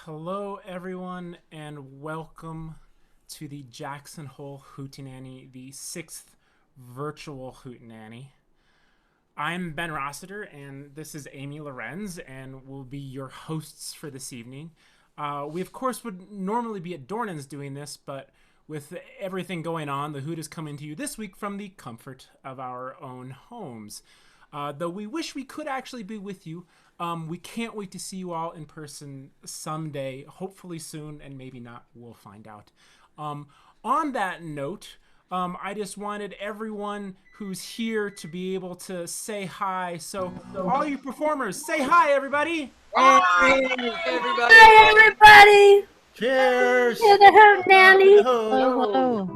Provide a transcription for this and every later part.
Hello, everyone, and welcome to the Jackson Hole Hootenanny, the sixth virtual Hootenanny. I'm Ben Rossiter, and this is Amy Lorenz, and we'll be your hosts for this evening. We, of course, would normally be at Dornan's doing this, but with everything going on, the Hoot is coming to you this week from the comfort of our own homes. Though we wish we could actually be with you, we can't wait to see you all in person someday, hopefully soon, and maybe not, we'll find out. On that note, I just wanted everyone who's here to be able to say hi. So all you performers, say hi, everybody! Hey, everybody! Hi, everybody! Cheers! To the Hoot Nanny! Hello.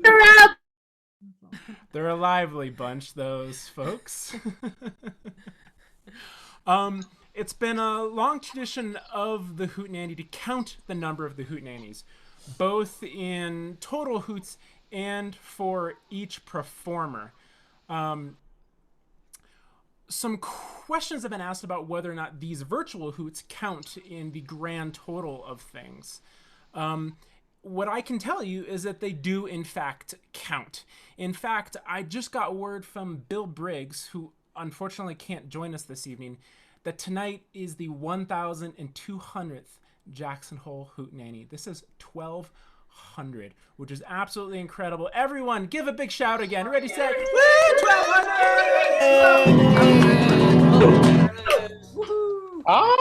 They're up! They're a lively bunch, those folks. It's been a long tradition of the Hootenanny to count the number of the Hootenannies, both in total hoots and for each performer. Some questions have been asked about whether or not these virtual hoots count in the grand total of things. What I can tell you is that they do, in fact, count. In fact, I just got word from Bill Briggs, who unfortunately can't join us this evening, that tonight is the 1,200th Jackson Hole Hootenanny. This is 1,200, which is absolutely incredible. Everyone, give a big shout again. Ready, set, woo! 1,200! Oh!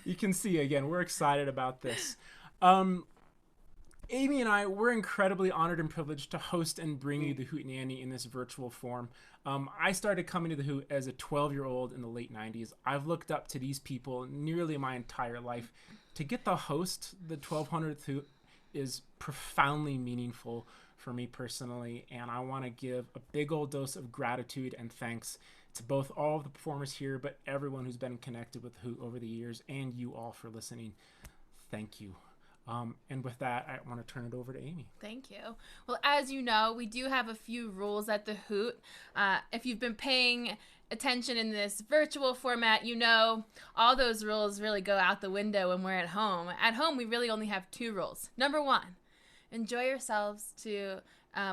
You can see, again, we're excited about this. Amy and I, we're incredibly honored and privileged to host and bring you the Hootenanny in this virtual form. I started coming to the Hoot as a 12-year-old in the late 90s. I've looked up to these people nearly my entire life. To get the host, the 1,200th Hoot, is profoundly meaningful for me personally, and I want to give a big old dose of gratitude and thanks to both all of the performers here, but everyone who's been connected with Hoot over the years, and you all for listening. Thank you. And with that, I want to turn it over to Amy. Thank you. Well, as you know, we do have a few rules at the Hoot. If you've been paying attention in this virtual format, you know all those rules really go out the window when we're at home. At home, we really only have two rules. Number one, enjoy yourselves to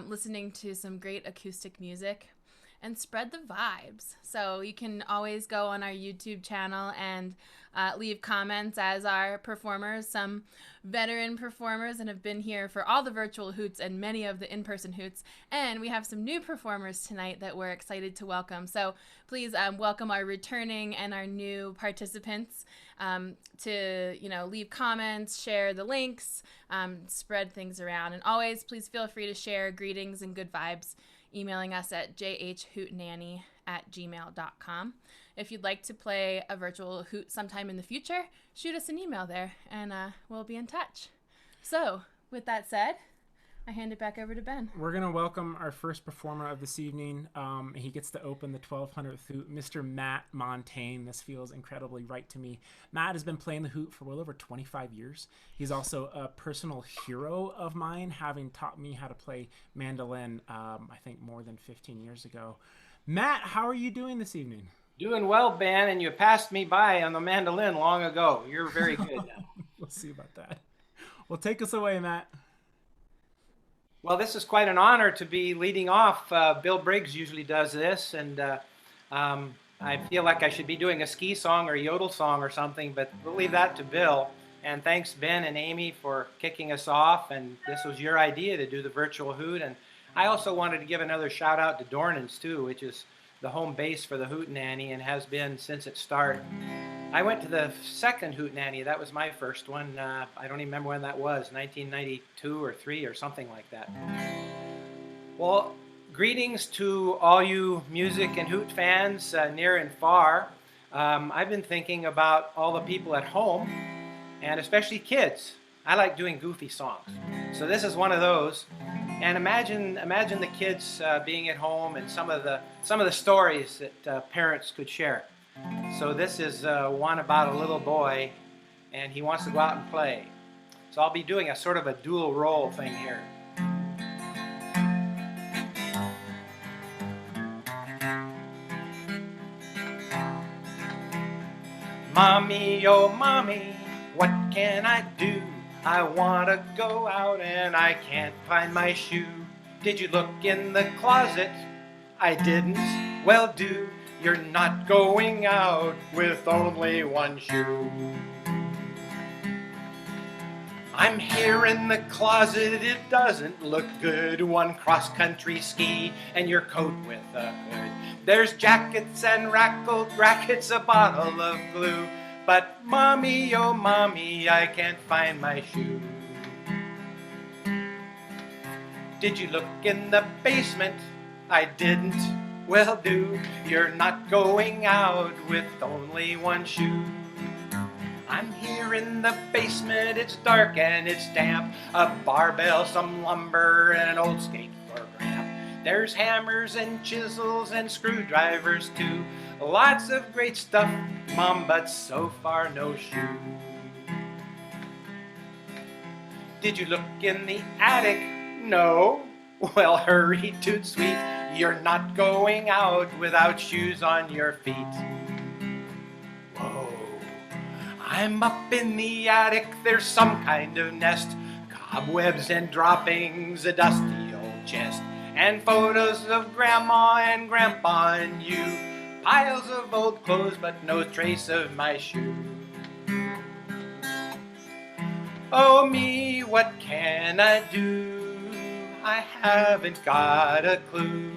listening to some great acoustic music and spread the vibes. So you can always go on our YouTube channel and leave comments as our performers, some veteran performers and have been here for all the virtual Hoots and many of the in-person Hoots. And we have some new performers tonight that we're excited to welcome. So please welcome our returning and our new participants to, leave comments, share the links, spread things around. And always, please feel free to share greetings and good vibes, emailing us at jhhootenanny@gmail.com. If you'd like to play a virtual Hoot sometime in the future, shoot us an email there, and we'll be in touch. So, with that said, I hand it back over to Ben. We're going to welcome our first performer of this evening. He gets to open the 1,200th Hoot, Mr. Matt Montaigne. This feels incredibly right to me. Matt has been playing the Hoot for well over 25 years. He's also a personal hero of mine, having taught me how to play mandolin, I think more than 15 years ago. Matt, how are you doing this evening? Doing well, Ben, and you passed me by on the mandolin long ago. You're very good now. We'll see about that. Well, take us away, Matt. Well, this is quite an honor to be leading off. Bill Briggs usually does this, and I feel like I should be doing a ski song or a yodel song or something, but we'll leave that to Bill. And thanks, Ben and Amy, for kicking us off, and this was your idea to do the virtual Hoot. And I also wanted to give another shout out to Dornan's too, which is the home base for the Hootenanny and has been since its start. I went to the second Hootenanny. That was my first one. I don't even remember when that was, 1992 or 3 or something like that. Well, greetings to all you music and Hoot fans near and far. I've been thinking about all the people at home, and especially kids. I like doing goofy songs. So this is one of those. And imagine the kids being at home and some of the stories that parents could share. So this is one about a little boy, and he wants to go out and play. So I'll be doing a sort of a dual role thing here. Mommy, oh mommy, what can I do? I want to go out and I can't find my shoe. Did you look in the closet? I didn't. Well, do. You're not going out with only one shoe. I'm here in the closet, it doesn't look good. One cross-country ski and your coat with a hood. There's jackets and rackets, a bottle of glue. But mommy, oh mommy, I can't find my shoe. Did you look in the basement? I didn't. Well, do. You're not going out with only one shoe. I'm here in the basement, it's dark and it's damp. A barbell, some lumber, and an old skateboard ramp. There's hammers and chisels and screwdrivers too. Lots of great stuff, Mom, but so far no shoe. Did you look in the attic? No. Well, hurry, toot sweet. You're not going out without shoes on your feet. Whoa. I'm up in the attic, there's some kind of nest. Cobwebs and droppings, a dusty old chest. And photos of Grandma and Grandpa and you. Piles of old clothes, but no trace of my shoe. Oh me, what can I do? I haven't got a clue.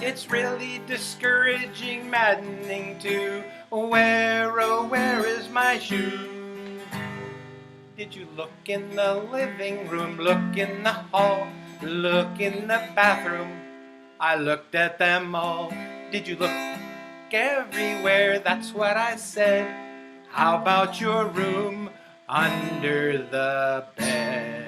It's really discouraging, maddening too. Where, oh where is my shoe? Did you look in the living room, look in the hall, look in the bathroom? I looked at them all. Did you look everywhere? That's what I said. How about your room under the bed?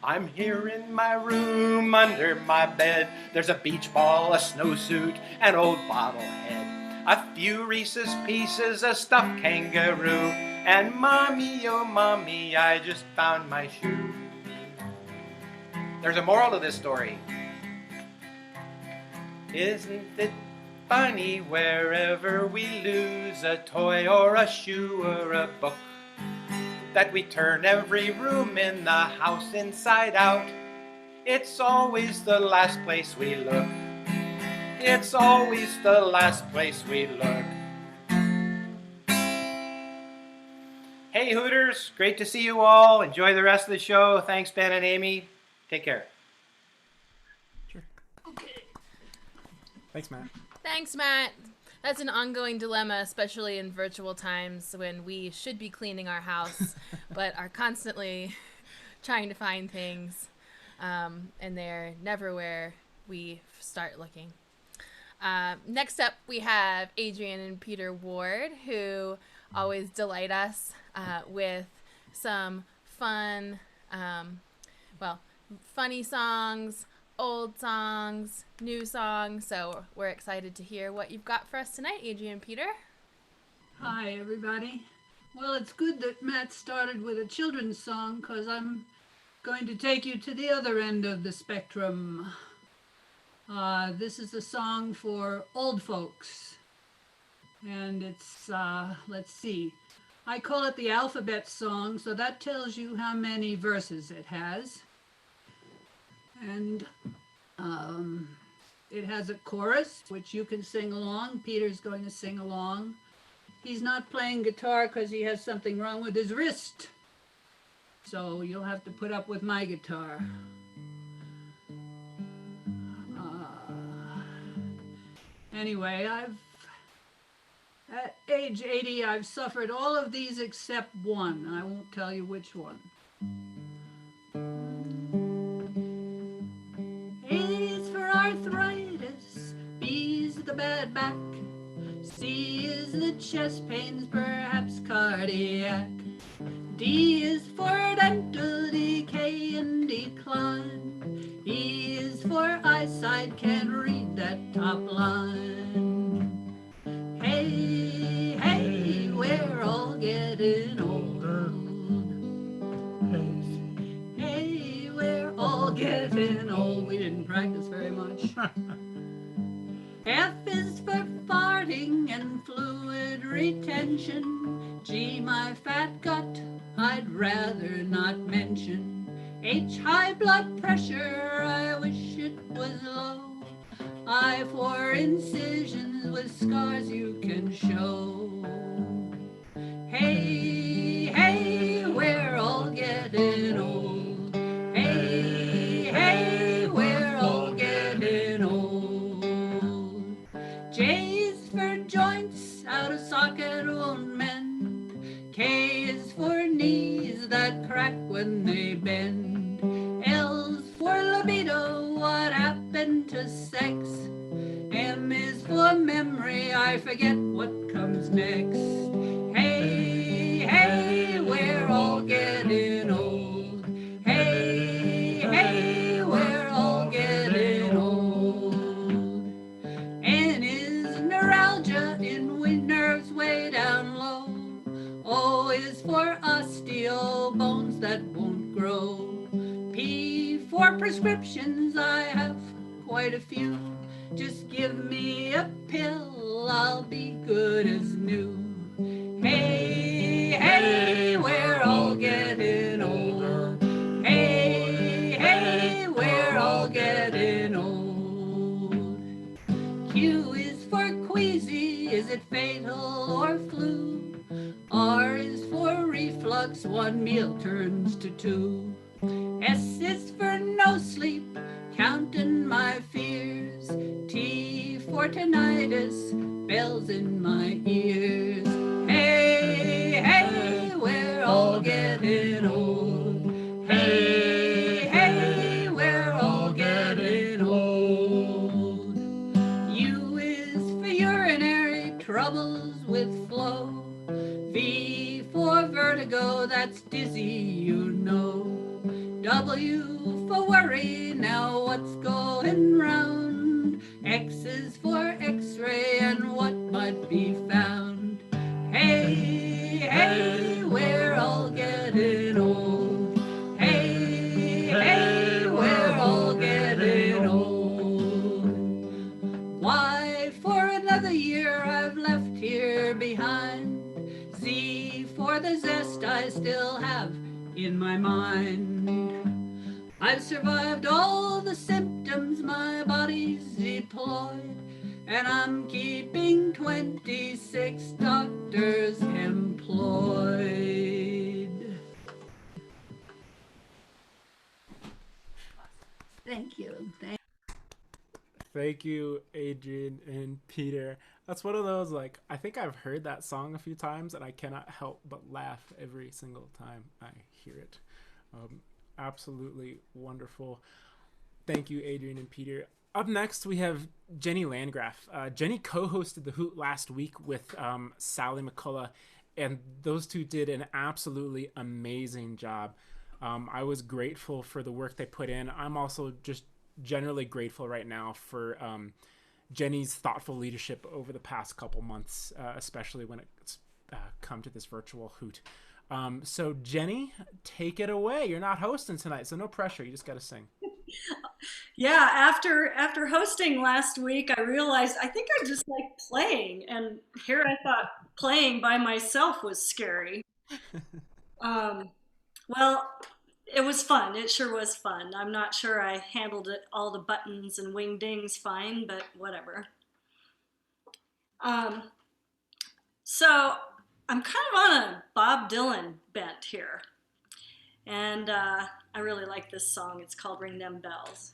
I'm here in my room under my bed. There's a beach ball, a snowsuit, an old bobblehead, a few Reese's Pieces, a stuffed kangaroo, and mommy, oh mommy, I just found my shoe. There's a moral to this story. Isn't it funny wherever we lose a toy or a shoe or a book, that we turn every room in the house inside out? It's always the last place we look. It's always the last place we look. Hey Hooters, great to see you all. Enjoy the rest of the show. Thanks Ben and Amy. Take care. Sure. Thanks, Matt. Thanks, Matt. That's an ongoing dilemma, especially in virtual times when we should be cleaning our house, but are constantly trying to find things, and they're never where we start looking. Next up, we have Adrian and Peter Ward, who always delight us with some fun, funny songs, old songs, new songs. So we're excited to hear what you've got for us tonight, Adrian and Peter. Hi, everybody. Well, it's good that Matt started with a children's song, because I'm going to take you to the other end of the spectrum. This is a song for old folks. And it's, let's see. I call it the alphabet song, so that tells you how many verses it has. And it has a chorus, which you can sing along. Peter's going to sing along. He's not playing guitar because he has something wrong with his wrist. So you'll have to put up with my guitar. Anyway, at age 80, I've suffered all of these except one. I won't tell you which one. A is for arthritis, B is the bad back, C is the chest pains, perhaps cardiac, D is for dental decay and decline, E is for eyesight, can't read that top line. Hey, hey, we're all getting old. Hey, we're all getting old. We didn't practice very much. F is for farting and fluid retention. Gee, my fat gut, I'd rather not mention. H, high blood pressure, I wish it was low. I, for incisions with scars you can show. Hey, hey, we're all getting old. Hey, hey, we're all getting old. J is for joints, out of socket won't mend. K is for knees that crack when they bend. L's for libido, what happened to sex? M is for memory, I forget what comes next. Hey, hey, we're all getting old. Hey, hey, we're all getting old. N is neuralgia, in with nerves way down low. O is for osteo, bones that won't grow. P for prescriptions, I have quite a few. Just give me a pill, I'll be good as new. Hey, hey, we're all getting old. Hey, hey, we're all getting old. Q is for queasy, is it fatal or flu? R is for reflux, one meal turns to two. S is for no sleep, counting my fears. T for tinnitus, bells in my ears. Hey, hey, we're all getting old. Hey, hey, we're all getting old. U is for urinary troubles with flow. V for vertigo, that's dizzy, you know. W for worry, now what's going round? X is for x-ray and what might be found. Hey, hey, we're all getting old. Hey, hey, we're all getting old. Y for another year I've left here behind. Z for the zest I still have in my mind. I've survived all the symptoms my body's deployed, and I'm keeping 26 doctors employed. Thank you. Thank you, Adrian and Peter. That's one of those, like, I think I've heard that song a few times, and I cannot help but laugh every single time I hear it. Absolutely wonderful. Thank you, Adrian and Peter. Up next, we have Jenny Landgraf. Jenny co-hosted the Hoot last week with Sally McCullough, and those two did an absolutely amazing job. I was grateful for the work they put in. I'm also just generally grateful right now for Jenny's thoughtful leadership over the past couple months, especially when it's come to this virtual Hoot. So Jenny, take it away. You're not hosting tonight, so no pressure. You just got to sing. Yeah, after hosting last week, I realized I think I just like playing, and here I thought playing by myself was scary. Well, it was fun. It sure was fun. I'm not sure I handled it, all the buttons and wing-dings fine, but whatever. So I'm kind of on a Bob Dylan bent here. And I really like this song. It's called Ring Them Bells.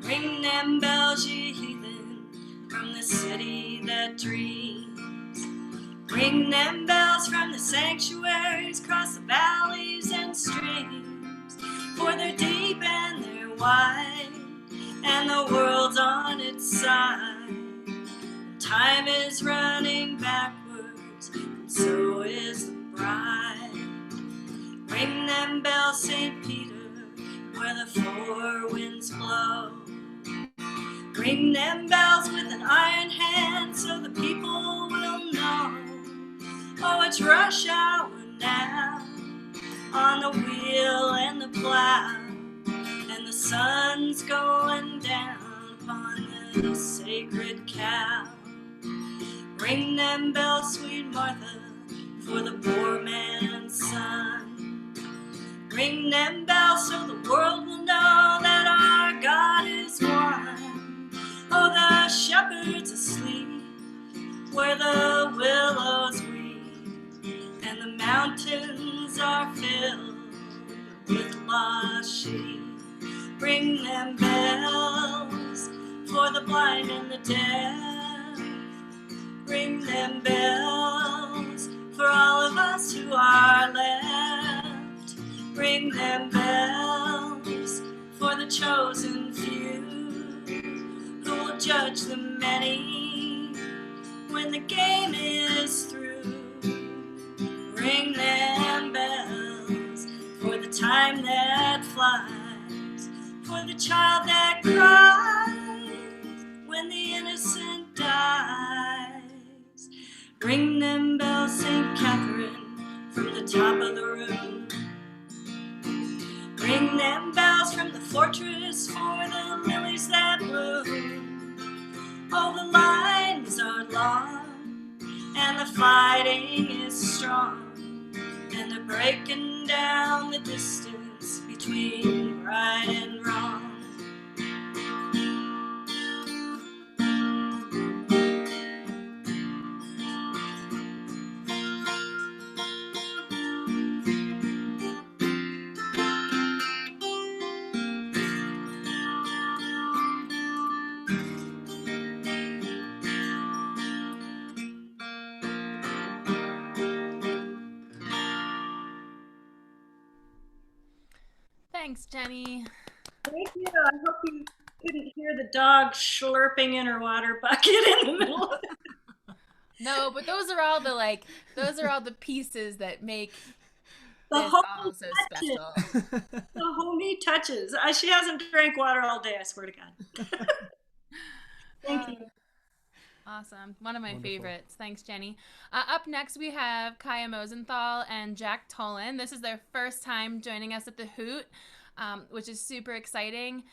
Ring them bells, ye heathen, from the city that dreams. Ring them bells from the sanctuaries, across the valleys and streams. For they're deep and they're wide, and the world's on its side. And time is running backwards, and so is the bride. Ring them bells, St. Peter, Ring them bells with an iron hand so the people will know. Oh, it's rush hour now on the wheel and the plow, and the sun's going down upon the sacred cow. Ring them bells, sweet Martha, for the poor man's son. Ring them bells so the world will know that our God is one. Oh, the shepherd's asleep where the willows weep, and the mountains are filled with lost sheep. Ring them bells for the blind and the deaf. Ring them bells for all of us who are left. Ring them bells for the chosen few who will judge the many when the game is through. Ring them bells for the time that flies, for the child that cries when the innocent dies. Ring them bells, St. Catherine, from the top of the room. Ring them bells from the fortress for the lilies that bloom. Oh, the lines are long and the fighting is strong, and they're breaking down the distance between right and wrong. Thanks, Jenny. Thank you. I hope you couldn't hear the dog slurping in her water bucket in the middle of it. No, but those are all the pieces that make The this whole all so touches. special. The homey touches. She hasn't drank water all day, I swear to God. Thank you. Awesome. One of my Wonderful. favorites. Thanks, Jenny. Up next, we have Kaya Mosenthal and Jack Tolan. This is their first time joining us at the Hoot, which is super exciting.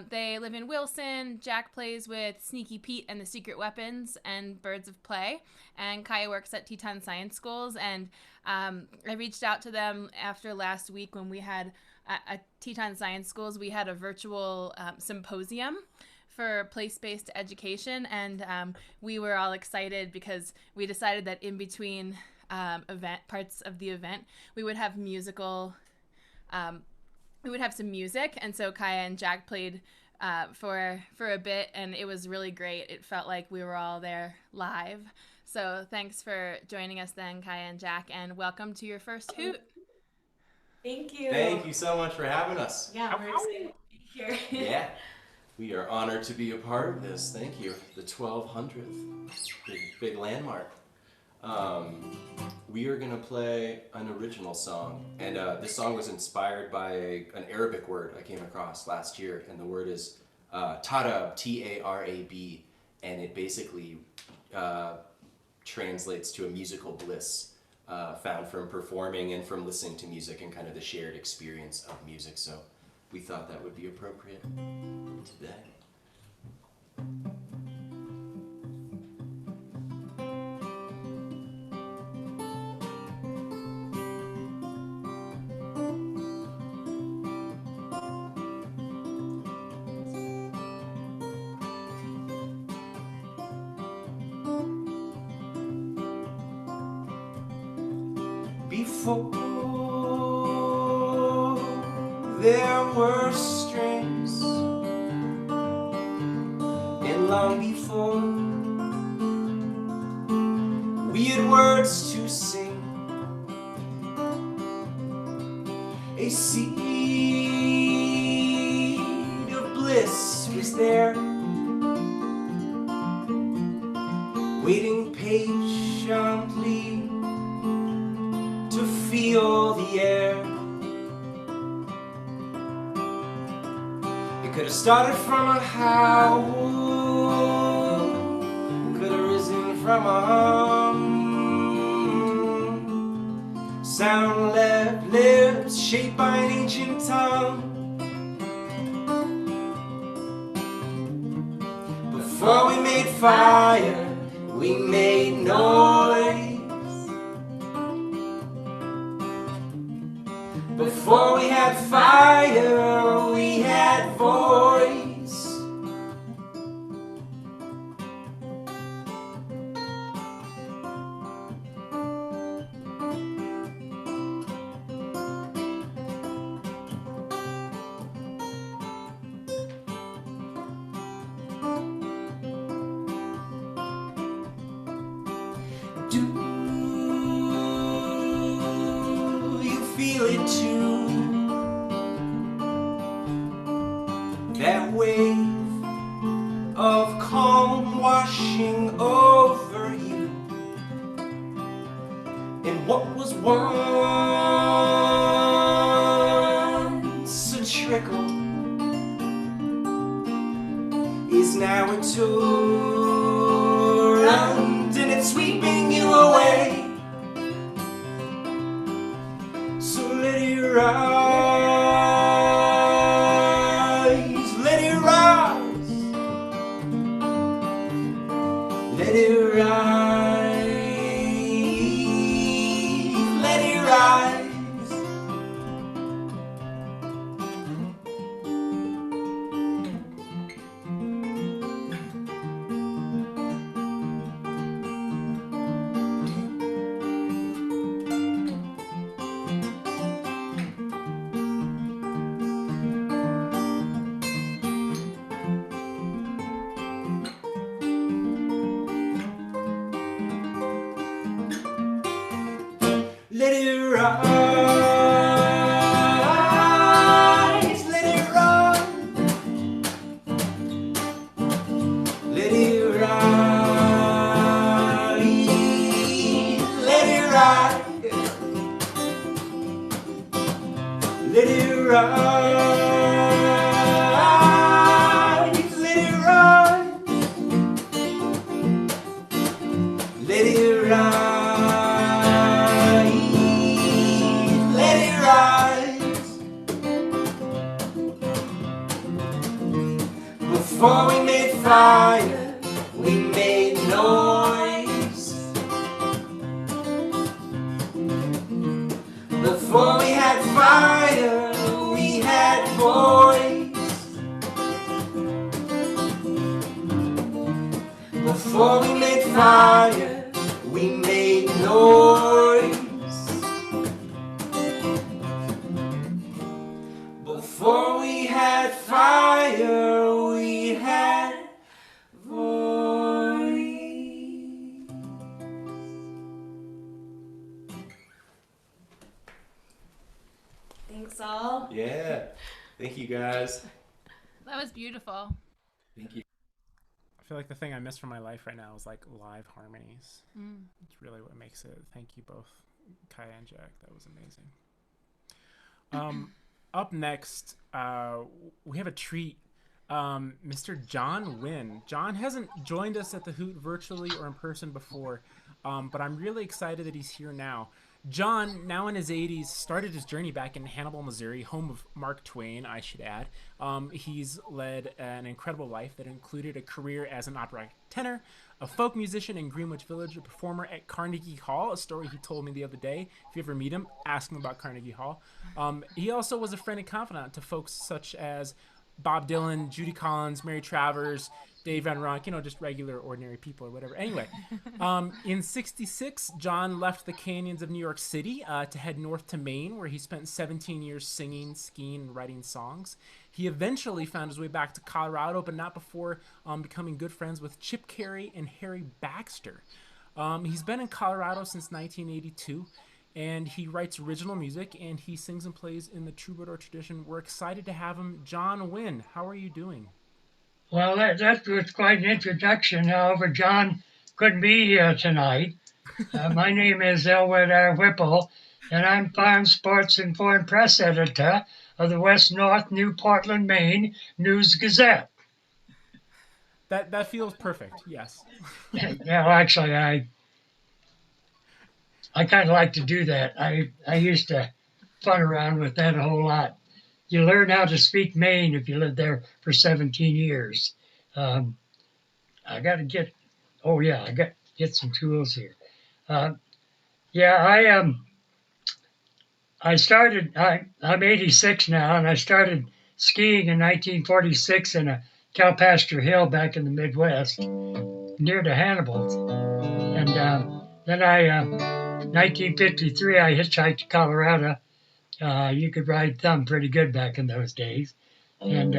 They live in Wilson. Jack plays with Sneaky Pete and the Secret Weapons and Birds of Play. And Kaya works at Teton Science Schools. And I reached out to them after last week when we had at Teton Science Schools, we had a virtual symposium for place-based education, and we were all excited because we decided that in between parts of the event we would have some music, and so Kaya and Jack played for a bit, and it was really great. It felt like we were all there live. So thanks for joining us then, Kaya and Jack, and welcome to your first Hoot. Thank you. Thank you so much for having us. Yeah, we're excited to be here. Yeah, we are honored to be a part of this. Thank you. The 1200th, big landmark. We are gonna play an original song, and this song was inspired by an Arabic word I came across last year, and the word is tarab, T-A-R-A-B, and it basically translates to a musical bliss found from performing and from listening to music and kind of the shared experience of music. So we thought that would be appropriate today. Before there were strings, and long before we had words to sing, a seed of bliss was there, waiting patiently to feel the air. It could have started from a house from a hum. Sound left lips shaped by an ancient tongue. Before we made fire, we made noise. Before we had fire, we had voice. Do you feel it too? That wave of calm washing over you. And what was once a trickle is now a torrent, and it's sweeping you away. So let it rise, let it rise, let it rise, let it rise. Let it rise, let it run. Let it rise, let it rise. Let it rise, let it run. Let it rise. Before we made fire, we made noise. Before we had fire, we had voice. Before we made fire, we made noise. Before we had fire, we had voice. Thanks all. Yeah. Thank you guys. That was beautiful. Thank you. I feel like the thing I miss from my life right now is like live harmonies. It's really what makes it. Thank you both, Kaya and Jack. That was amazing. Up next, we have a treat. Mr. John Wynn. John hasn't joined us at the Hoot virtually or in person before, but I'm really excited that he's here now. John, now in his 80s, started his journey back in Hannibal, Missouri, home of Mark Twain, I should add. He's led an incredible life that included a career as an opera tenor, a folk musician in Greenwich Village, a performer at Carnegie Hall, a story he told me the other day. If you ever meet him, ask him about Carnegie Hall. He also was a friend and confidant to folks such as Bob Dylan, Judy Collins, Mary Travers, Dave Van Ronk, just regular, ordinary people or whatever. Anyway, in 66, John left the canyons of New York City to head north to Maine, where he spent 17 years singing, skiing, and writing songs. He eventually found his way back to Colorado, but not before becoming good friends with Chip Carey and Harry Baxter. He's been in Colorado since 1982. And he writes original music, and he sings and plays in the troubadour tradition. We're excited to have him. John Wynn, how are you doing? Well, that was quite an introduction. However, John couldn't be here tonight. My name is Elwood R. Whipple, and I'm Farm Sports and Foreign Press Editor of the West North New Portland, Maine News Gazette. That feels perfect. Yes. Yeah, well, actually, I kind of like to do that. I used to fun around with that a whole lot. You learn how to speak Maine if you live there for 17 years. Um, I got to get. Oh yeah, I got to get some tools here. Uh, yeah, I started. I'm 86 now, and I started skiing in 1946 in a cow pasture hill back in the Midwest, near to Hannibal. And then 1953, I hitchhiked to Colorado. You could ride thumb pretty good back in those days, and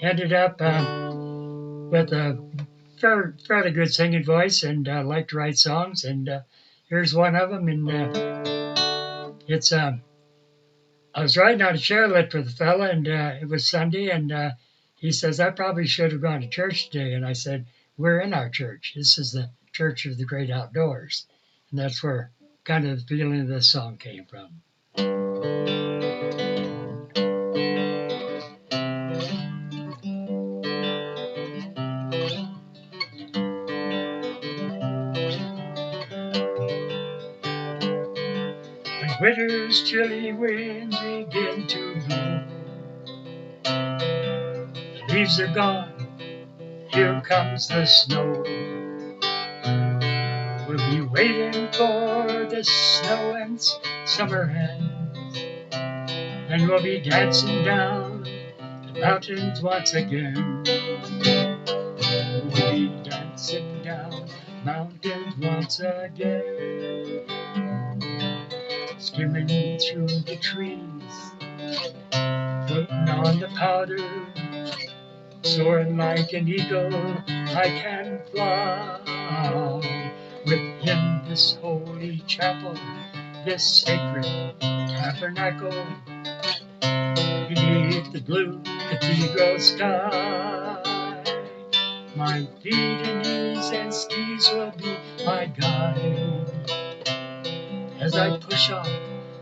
ended up with a fairly good singing voice, and liked to write songs. And here's one of them, and it's I was riding out a chairlift with a fella, and it was Sunday, and he says, I probably should have gone to church today. And I said, we're in our church. This is the Church of the Great Outdoors. And that's where kind of the feeling of this song came from. When winter's chilly winds begin to blow, the leaves are gone, here comes the snow. We'll be waiting for the snow and summer ends, and we'll be dancing down the mountains once again. We'll be dancing down mountains once again, skimming through the trees, floating on the powder, soaring like an eagle. I can fly within this holy chapel, this sacred tabernacle, beneath the blue cathedral sky. My feet and knees and skis will be my guide as I push off,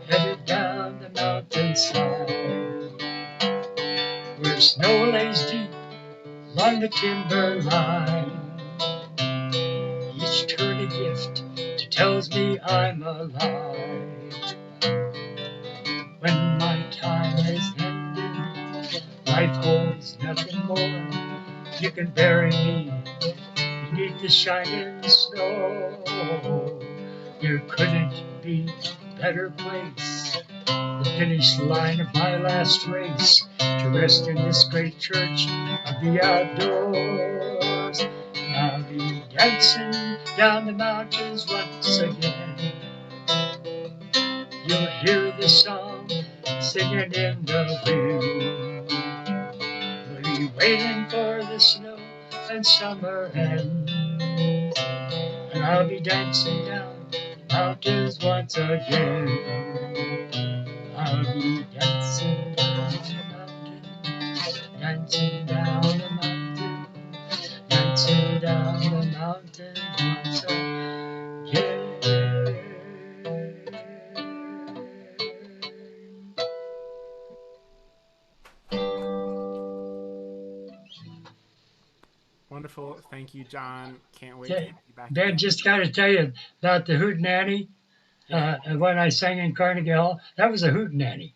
headed down the mountainside, where snow lays deep along the timber line. Each turn a gift that tells me I'm alive. When my time is ended, life holds nothing more. You can bury me beneath the shining snow. There couldn't be a better place, the finish line of my last race, to rest in this great church of the outdoors. And I'll be dancing down the mountains once again. You'll hear the song singing in the wind. We'll be waiting for the snow and summer ends, and I'll be dancing down the mountains once again. I'll be dancing down the mountain, dancing down the mountain, dancing down the mountain once again. Wonderful. Thank you, John. Can't wait to have you back Ben, again. just got to tell you about the Hootenanny. When I sang in Carnegie Hall, that was a Hootenanny.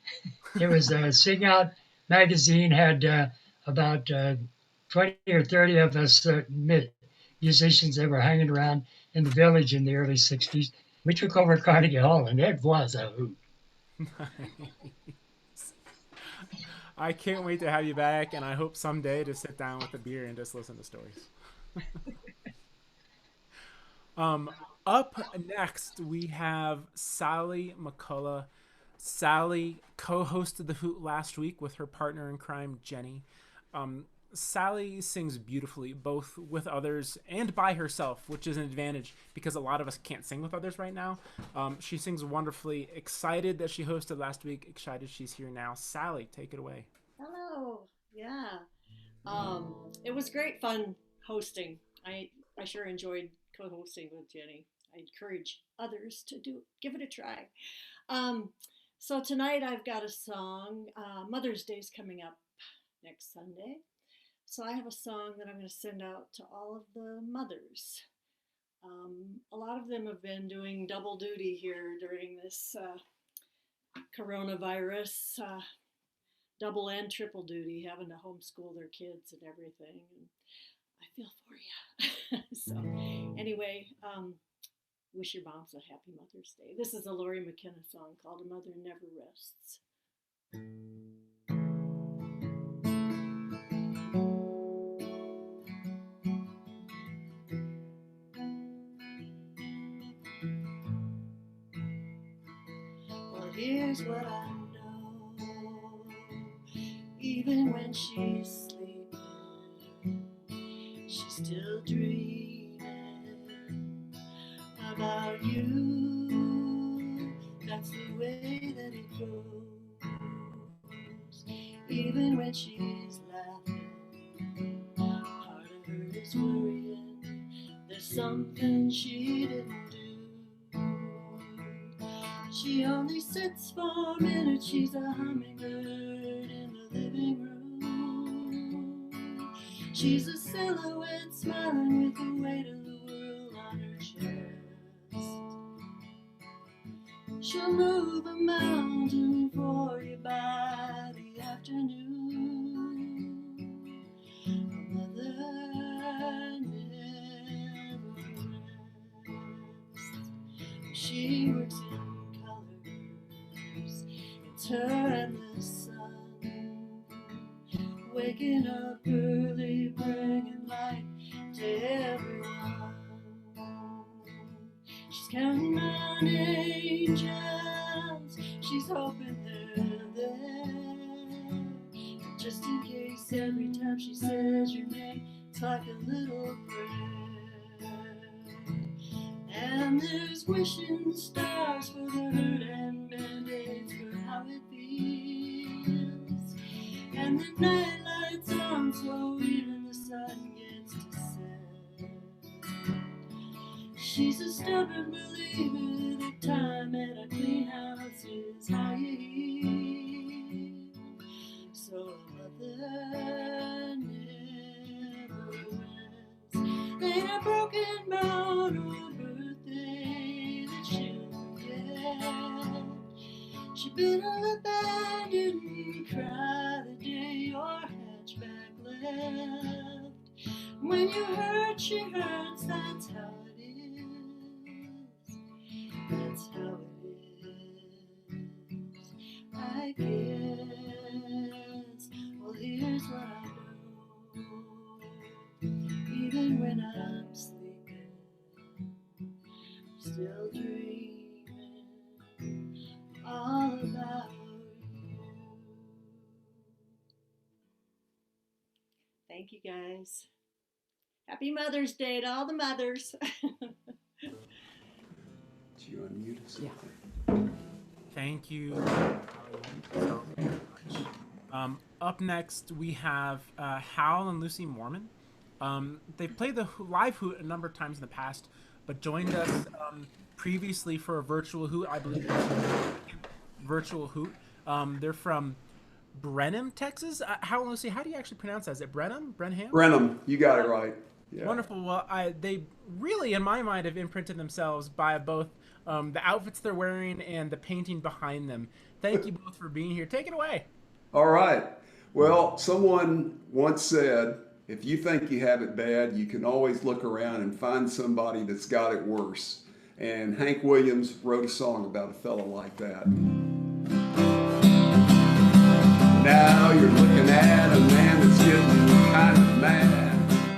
It was a Sing Out magazine, had about 20 or 30 of us musicians that were hanging around in the village in the early 60s. We took over Carnegie Hall, and it was a hoot. I can't wait to have you back, and I hope someday to sit down with a beer and just listen to stories. Up next, we have Sally McCullough. Sally co-hosted the Hoot last week with her partner in crime, Jenny. Sally sings beautifully, both with others and by herself, which is an advantage because a lot of us can't sing with others right now. She sings wonderfully. Excited that she hosted last week. Excited she's here now. Sally, take it away. Hello. Yeah. It was great fun hosting. I sure enjoyed co-hosting with Jenny. I encourage others to give it a try. So tonight I've got a song. Mother's Day's coming up next Sunday. So I have a song that I'm going to send out to all of the mothers. A lot of them have been doing double duty here during this coronavirus, double and triple duty, having to homeschool their kids and everything. And I feel for you. So anyway, wish your moms a happy Mother's Day. This is a Lori McKenna song called A Mother Never Rests. Well, here's what I know. Even when she's sleeping, she's still dreaming about you. That's the way that it goes. Even when she's laughing, part of her is worrying. There's something she didn't do. She only sits for minutes. She's a hummingbird in the living room. She's a silhouette smiling with the weight of the world on her chest. She'll move a mountain for you by the afternoon. A mother never rests. She works in colors. It's her and the sun, waking up early, bringing light to everyone. She's counting on angels, she's hoping they're there. But just in case, every time she says your name, it's like a little prayer. And there's wishing stars for the hurt and band-aids for how it feels. And the night lights on so even the sun gets to set. She's a stubborn believer that time and a clean house is how you heal. So a mother never rests. Ain't a broken bone or a birthday that she'll forget. She been abandoned and cry the day your hatchback left. When you hurt, she hurts, that's how it is. That's how it is, I guess. Well, here's what I know. Even when I'm sleeping, I'm still dreaming all about you. Thank you, guys. Happy Mother's Day to all the mothers. Did you unmute us? Yeah. Thank you so much. Up next, we have Hal and Lucy Mormon. They've played the live Hoot a number of times in the past, but joined us previously for a virtual Hoot, I believe. Virtual Hoot. They're from Brenham, Texas. Hal and Lucy, how do you actually pronounce that? Is it Brenham? Brenham? Brenham, you got it right. Yeah. Wonderful. Well, they really, in my mind, have imprinted themselves by both the outfits they're wearing and the painting behind them. Thank you both for being here. Take it away. All right. Well, someone once said, if you think you have it bad, you can always look around and find somebody that's got it worse. And Hank Williams wrote a song about a fellow like that. Now you're looking at a man that's getting kind of mad.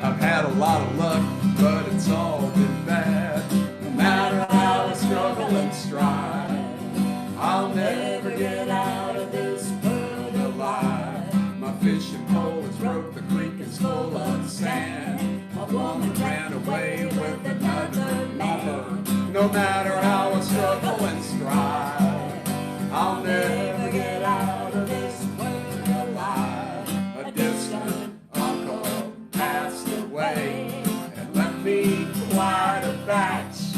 I've had a lot of luck, but it's all been bad. No matter how I struggle and strive, I'll never get out of this world alive. My fishing pole is broke, the creek is full of sand. A woman ran away with another man. No matter how I struggle and strive, I'll never get out of this world alive. A distant uncle passed away and left me quite a batch.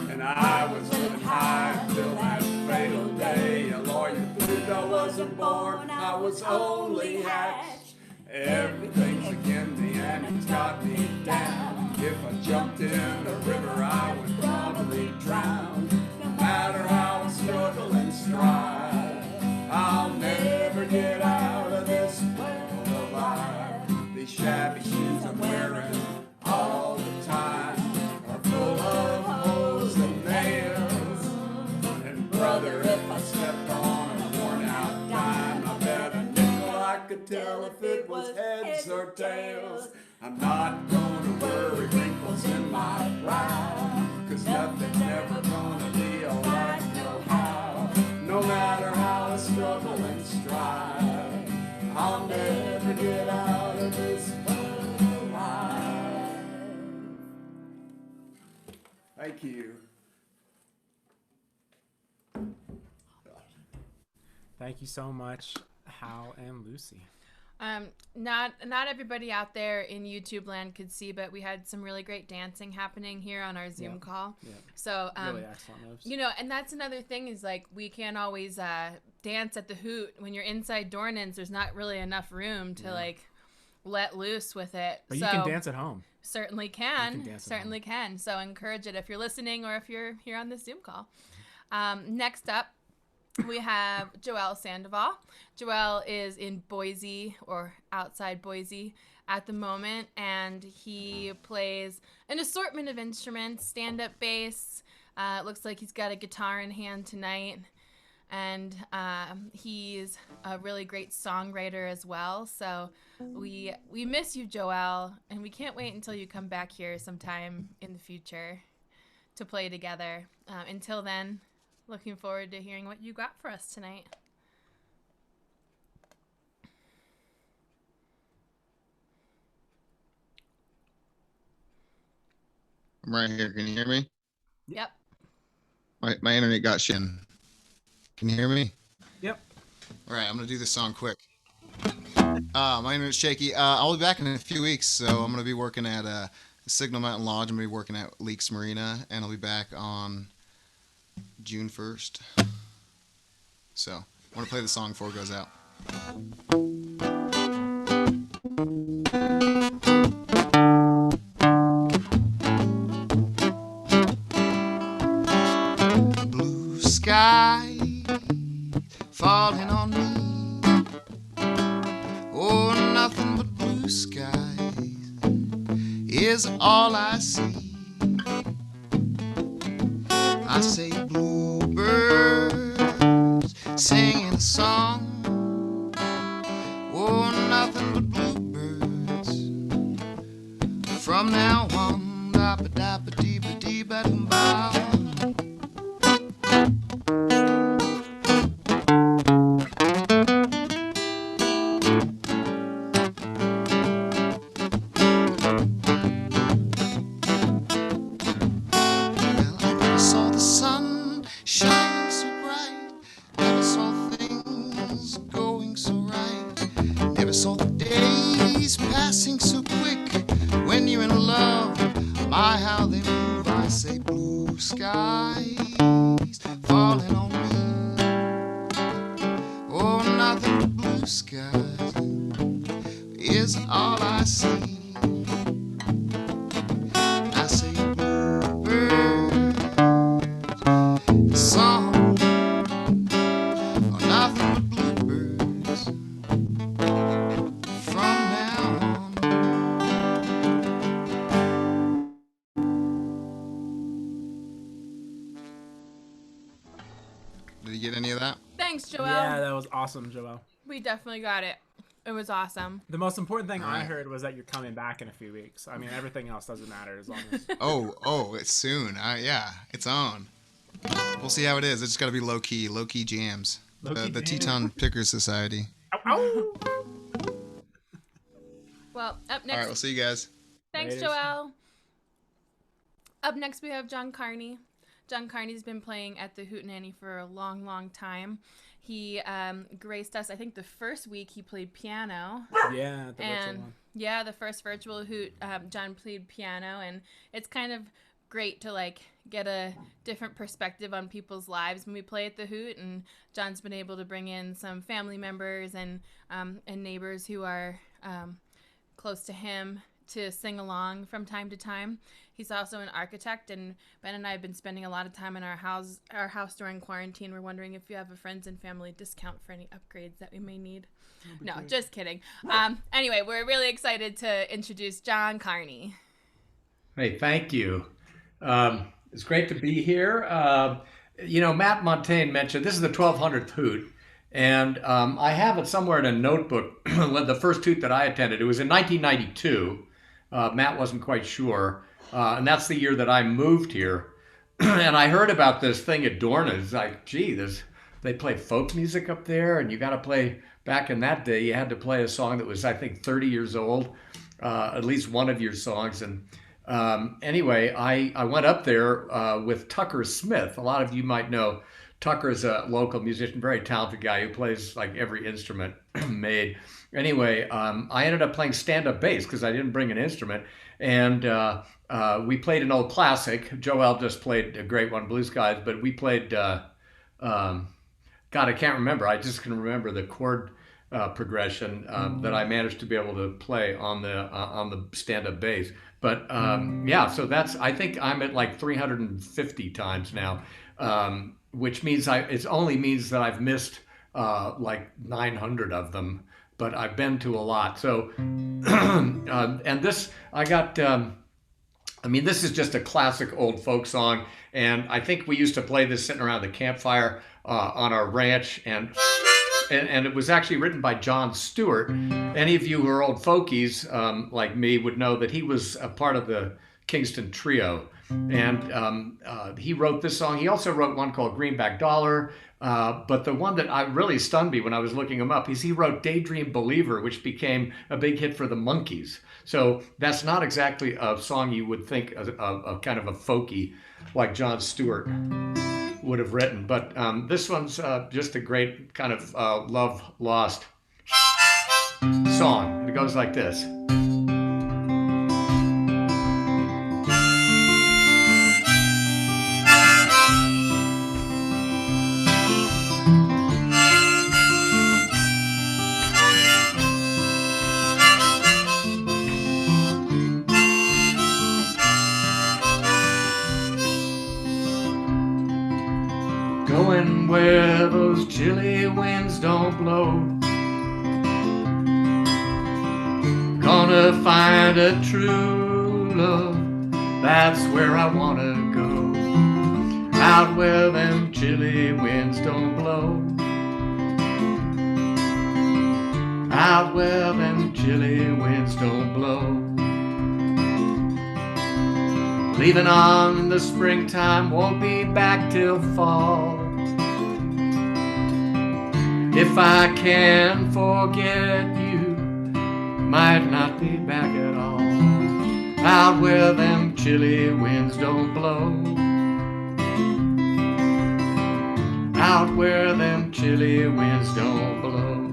And I was living high until that fatal day. A lawyer proved I wasn't born, I was only hatched. Everything's against me and it's got me down. If I jumped in the river, I would probably drown. No matter how I struggle and strive, I'll never get out of this world alive. These shabby shoes I'm wearing all the time are full of holes and nails. And brother, if I stepped on a worn out dime, I bet a nickel I could tell if it was heads or tails. I'm not gonna worry wrinkles in my brow, 'cause nothing's ever gonna be alright, no how. No matter how I struggle and strive, I'll never get out of this world alive. Thank you. Thank you so much, Hal and Lucy. Not everybody out there in YouTube land could see, but we had some really great dancing happening here on our Zoom call. Yeah. So, Really excellent moves. you know, and that's another thing is like we can't always dance at the Hoot when you're inside Dornan's. There's not really enough room to like let loose with it. But so you can dance at home. Certainly can. You can dance at Certainly can. So encourage it if you're listening or if you're here on the Zoom call. Next up, we have Joel Sandoval. Joel is in Boise or outside Boise at the moment, and he plays an assortment of instruments, stand-up bass. It looks like he's got a guitar in hand tonight, and he's a really great songwriter as well. So we miss you, Joel, and we can't wait until you come back here sometime in the future to play together. Until then, looking forward to hearing what you got for us tonight. I'm right here. Can you hear me? Yep. My internet got shit. Can you hear me? Yep. All right, I'm going to do this song quick. My internet's shaky. I'll be back in a few weeks, so I'm going to be working at Signal Mountain Lodge. I'm going to be working at Leaks Marina, and I'll be back on June 1st. So I want to play the song before it goes out. Blue sky falling on me. Oh, nothing but blue skies is all I see. I say bluebirds singing a song. Oh, nothing but bluebirds. From now on, da ba da ba dee ba dee ba dum ba. Did you get any of that? Thanks, Joel. Yeah, that was awesome, Joel. We definitely got it. It was awesome. The most important thing I heard was that you're coming back in a few weeks. I mean, everything else doesn't matter as long as... Oh, it's soon. Yeah, it's on. We'll see how it is. It's just got to be low-key jams. The Teton Pickers Society. Ow. Well, up next... All right, we'll see you guys. Thanks, Joel. Up next, we have John Carney. John Carney's been playing at the Hootenanny for a long, long time. He graced us, I think, the first week he played piano. Yeah, the virtual one. Yeah, the first virtual Hoot, John played piano, and it's kind of great to like get a different perspective on people's lives when we play at the Hoot. And John's been able to bring in some family members and neighbors who are close to him to sing along from time to time. He's also an architect, and Ben and I have been spending a lot of time in our house during quarantine. We're wondering if you have a friends and family discount for any upgrades that we may need. No, just kidding. Anyway, we're really excited to introduce John Carney. Hey, thank you. It's great to be here. Matt Montaigne mentioned this is the 1200th Hoot, and I have it somewhere in a notebook. The first Hoot that I attended, it was in 1992. Matt wasn't quite sure, and that's the year that I moved here. And I heard about this thing at Dornan. It's like, gee, they play folk music up there, and you got to play. Back in that day, you had to play a song that was, I think, 30 years old, at least one of your songs. And anyway, I went up there with Tucker Smith. A lot of you might know Tucker is a local musician, very talented guy who plays like every instrument made. Anyway, I ended up playing stand-up bass because I didn't bring an instrument. And we played an old classic. Joel just played a great one, Blue Skies, but we played... God, I can't remember. I just can remember the chord progression that I managed to be able to play on the stand-up bass. But so that's. I think I'm at like 350 times now, which means it only means that I've missed like 900 of them, but I've been to a lot. So, and this I got. This is just a classic old folk song, and I think we used to play this sitting around the campfire on our ranch, and it was actually written by John Stewart. Any of you who are old folkies like me would know that he was a part of the Kingston Trio, and he wrote this song. He also wrote one called Greenback Dollar, but the one that really stunned me when I was looking him up is he wrote Daydream Believer, which became a big hit for the Monkees. So that's not exactly a song you would think of kind of a folky like John Stewart would have written. But this one's just a great kind of love lost song. It goes like this. Going where those chilly winds don't blow, gonna find a true love, that's where I wanna go, out where them chilly winds don't blow, out where them chilly winds don't blow. Leaving on in the springtime, won't be back till fall. If I can forget you, might not be back at all. Out where them chilly winds don't blow, out where them chilly winds don't blow.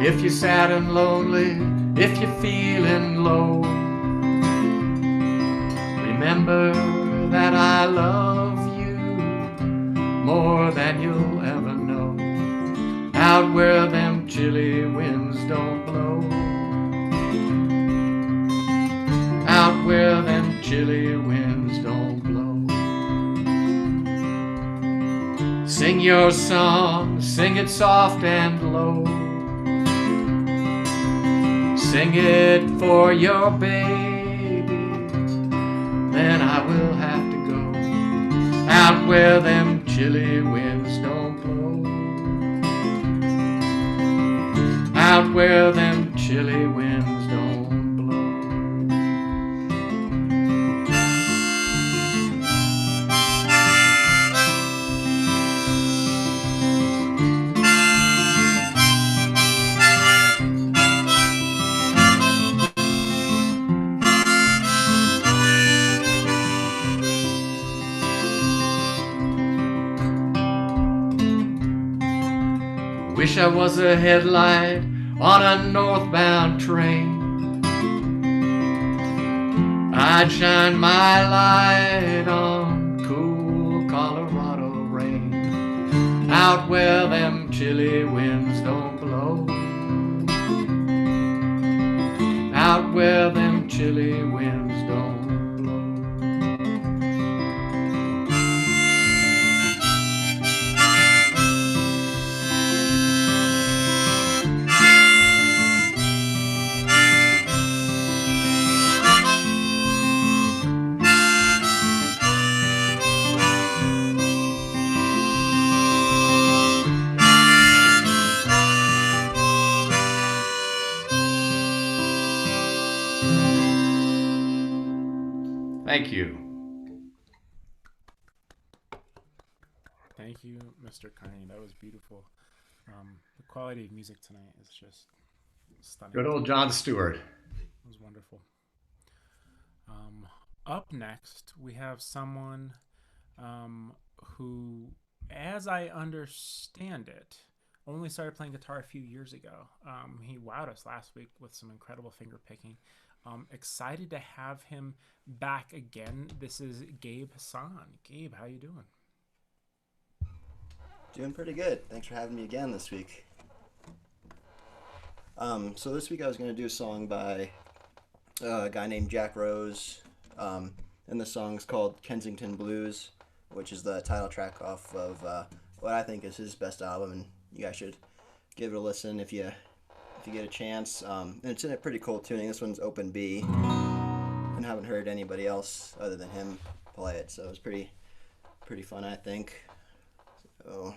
If you're sad and lonely, if you're feeling low, remember that I love you more than you'll ever know. Out where them chilly winds don't blow, out where them chilly winds don't blow. Sing your song, sing it soft and low. Sing it for your baby, then I will have to go out where them chilly winds don't blow, out where them chilly winds don't blow. Wish I was a headlight on a northbound train. I'd shine my light on cool out where them chilly winds don't blow. Out where them chilly winds don't blow. Thank you. Thank you, Mr. Carney. That was beautiful. The quality of music tonight is just stunning. Good old John Stewart. It was wonderful. Up next, we have someone who, as I understand it, only started playing guitar a few years ago. He wowed us last week with some incredible finger picking. Excited to have him back again. This is Gabe Hassan. Gabe, how you doing? Doing pretty good. Thanks for having me again this week. So this week I was going to do a song by a guy named Jack Rose, and the song's called Kensington Blues, which is the title track off of what I think is his best album, and you guys should give it a listen if you get a chance. And it's in a pretty cool tuning. This one's open B, and haven't heard anybody else other than him play it, so it was pretty fun, I think. So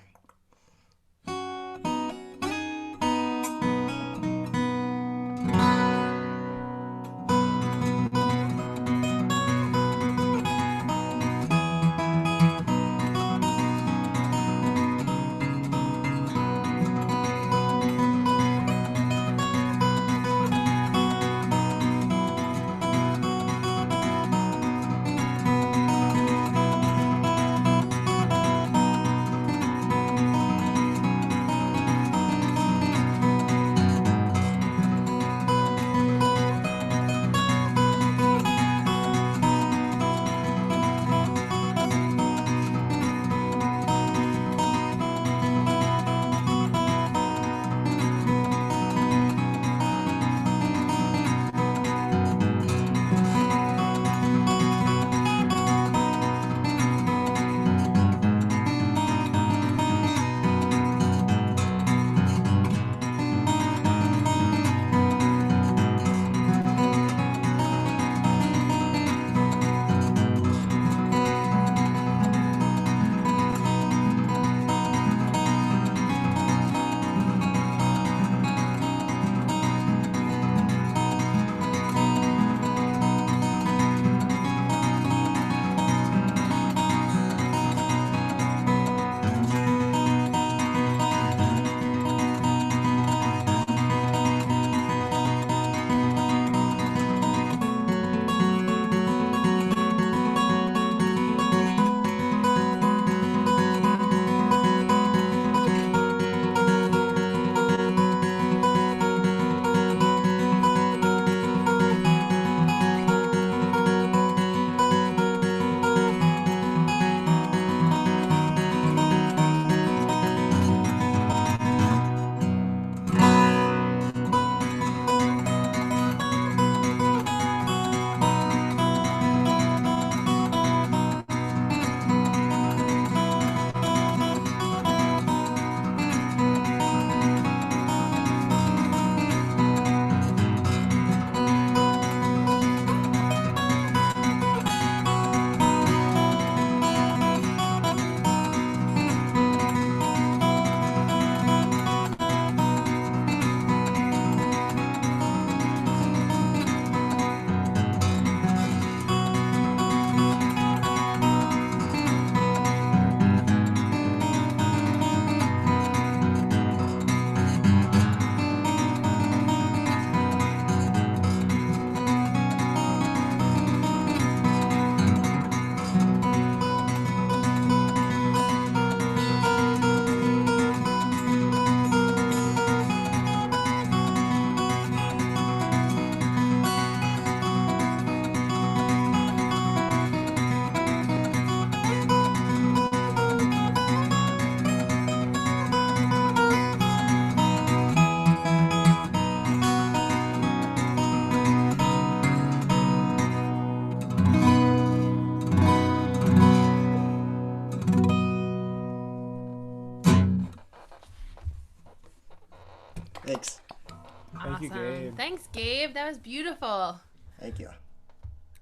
Thanks, Gabe. That was beautiful. Thank you.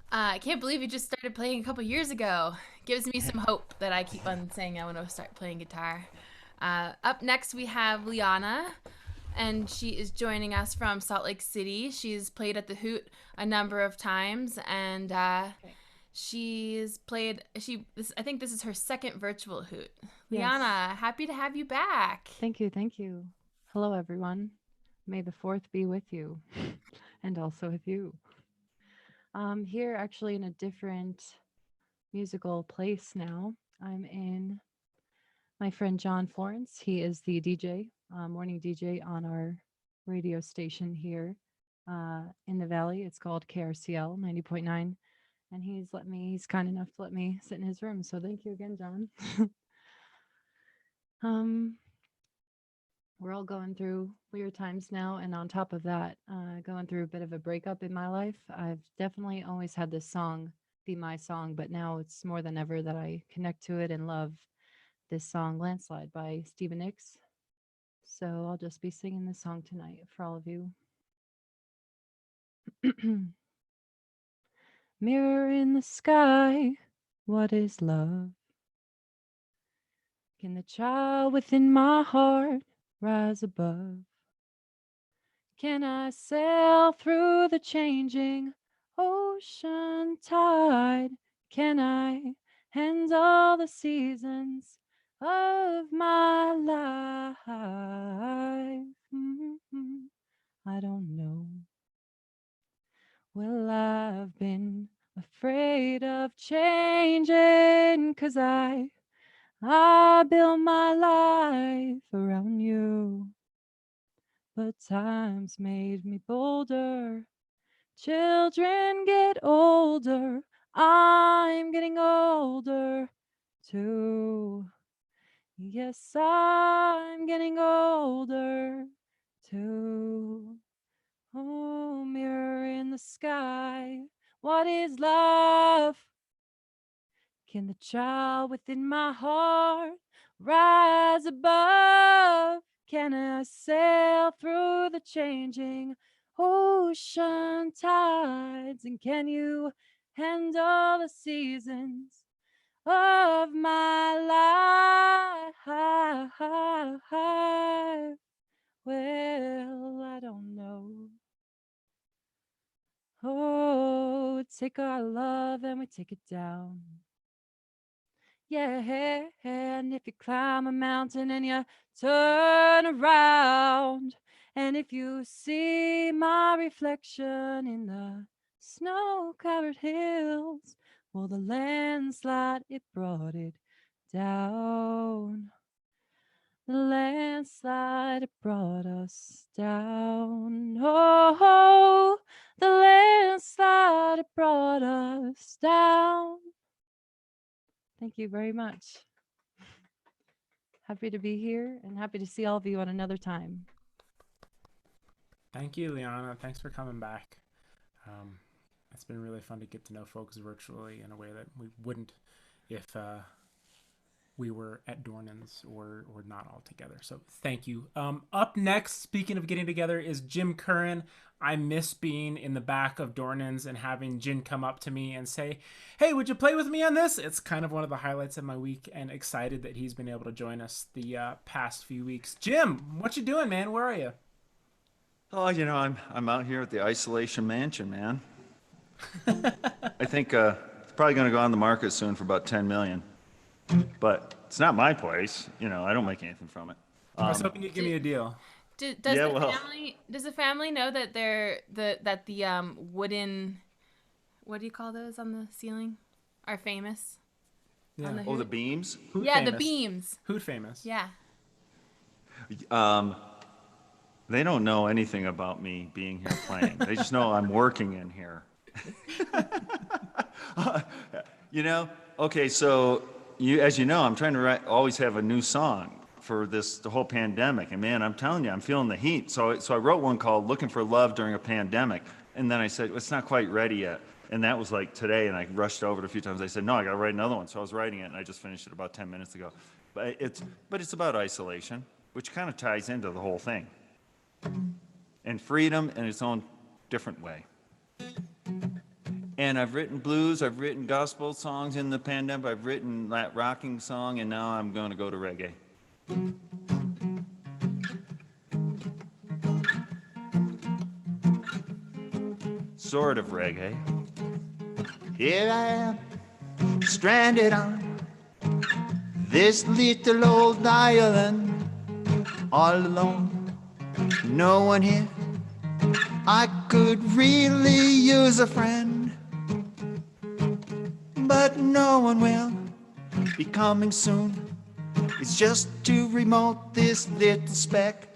I can't believe you just started playing a couple years ago. Gives me some hope that I keep on saying I want to start playing guitar. Up next, we have Liana, and she is joining us from Salt Lake City. She's played at the Hoot a number of times, and she's played. I think this is her second virtual Hoot. Liana, happy to have you back. Thank you, thank you. Hello, everyone. May the 4th be with you, and also with you. I'm here actually in a different musical place now. I'm in my friend John Florence. He is the DJ, morning DJ on our radio station here in the Valley. It's called KRCL 90.9. And he's kind enough to let me sit in his room. So thank you again, John. We're all going through weird times now. And on top of that, going through a bit of a breakup in my life. I've definitely always had this song be my song, but now it's more than ever that I connect to it and love this song, Landslide by Stevie Nicks. So I'll just be singing this song tonight for all of you. Mirror in the sky, what is love? Can the child within my heart rise above? Can I sail through the changing ocean tide? Can I handle the seasons of my life? I don't know. Well, I've been afraid of changing 'cause I built my life around you. But time's made me bolder. Children get older. I'm getting older too. Yes, I'm getting older too. Oh, mirror in the sky, what is love? Can the child within my heart rise above? Can I sail through the changing ocean tides? And can you handle the seasons of my life? Well, I don't know. Oh, take our love and we take it down. Yeah, and if you climb a mountain and you turn around, and if you see my reflection in the snow-covered hills, well, the landslide, it brought it down. The landslide, it brought us down. Oh, the landslide, it brought us down. Thank you very much. Happy to be here and happy to see all of you on another time. Thank you, Liana. Thanks for coming back. It's been really fun to get to know folks virtually in a way that we wouldn't if we were at Dornan's or not all together. So thank you. Up next, speaking of getting together, is Jim Curran. I miss being in the back of Dornan's and having Jim come up to me and say, hey, would you play with me on this? It's kind of one of the highlights of my week, and excited that he's been able to join us the past few weeks. Jim, what you doing, man? Where are you? Oh, you know, I'm out here at the Isolation Mansion, man. I think it's probably going to go on the market soon for about $10 million. But it's not my place. You know, I don't make anything from it. I was hoping you'd give me a deal. Does the family know that the wooden, what do you call those on the ceiling, are famous? Yeah. Oh, the beams? Hoot yeah, famous. The beams. Hoot famous. Yeah. They don't know anything about me being here playing. They just know I'm working in here. You know, okay, so as you know, I'm trying to always have a new song for the whole pandemic. And man, I'm telling you, I'm feeling the heat. So I wrote one called Looking for Love During a Pandemic. And then I said, well, it's not quite ready yet. And that was like today, and I rushed over it a few times. I said, no, I got to write another one. So I was writing it, and I just finished it about 10 minutes ago. But it's about isolation, which kind of ties into the whole thing. And freedom in its own different way. And I've written blues, I've written gospel songs in the pandemic, I've written that rocking song, and now I'm going to go to reggae. Sort of reggae. Here I am, stranded on this little old island, all alone, no one here. I could really use a friend, but no one will be coming soon. It's just too remote, this little speck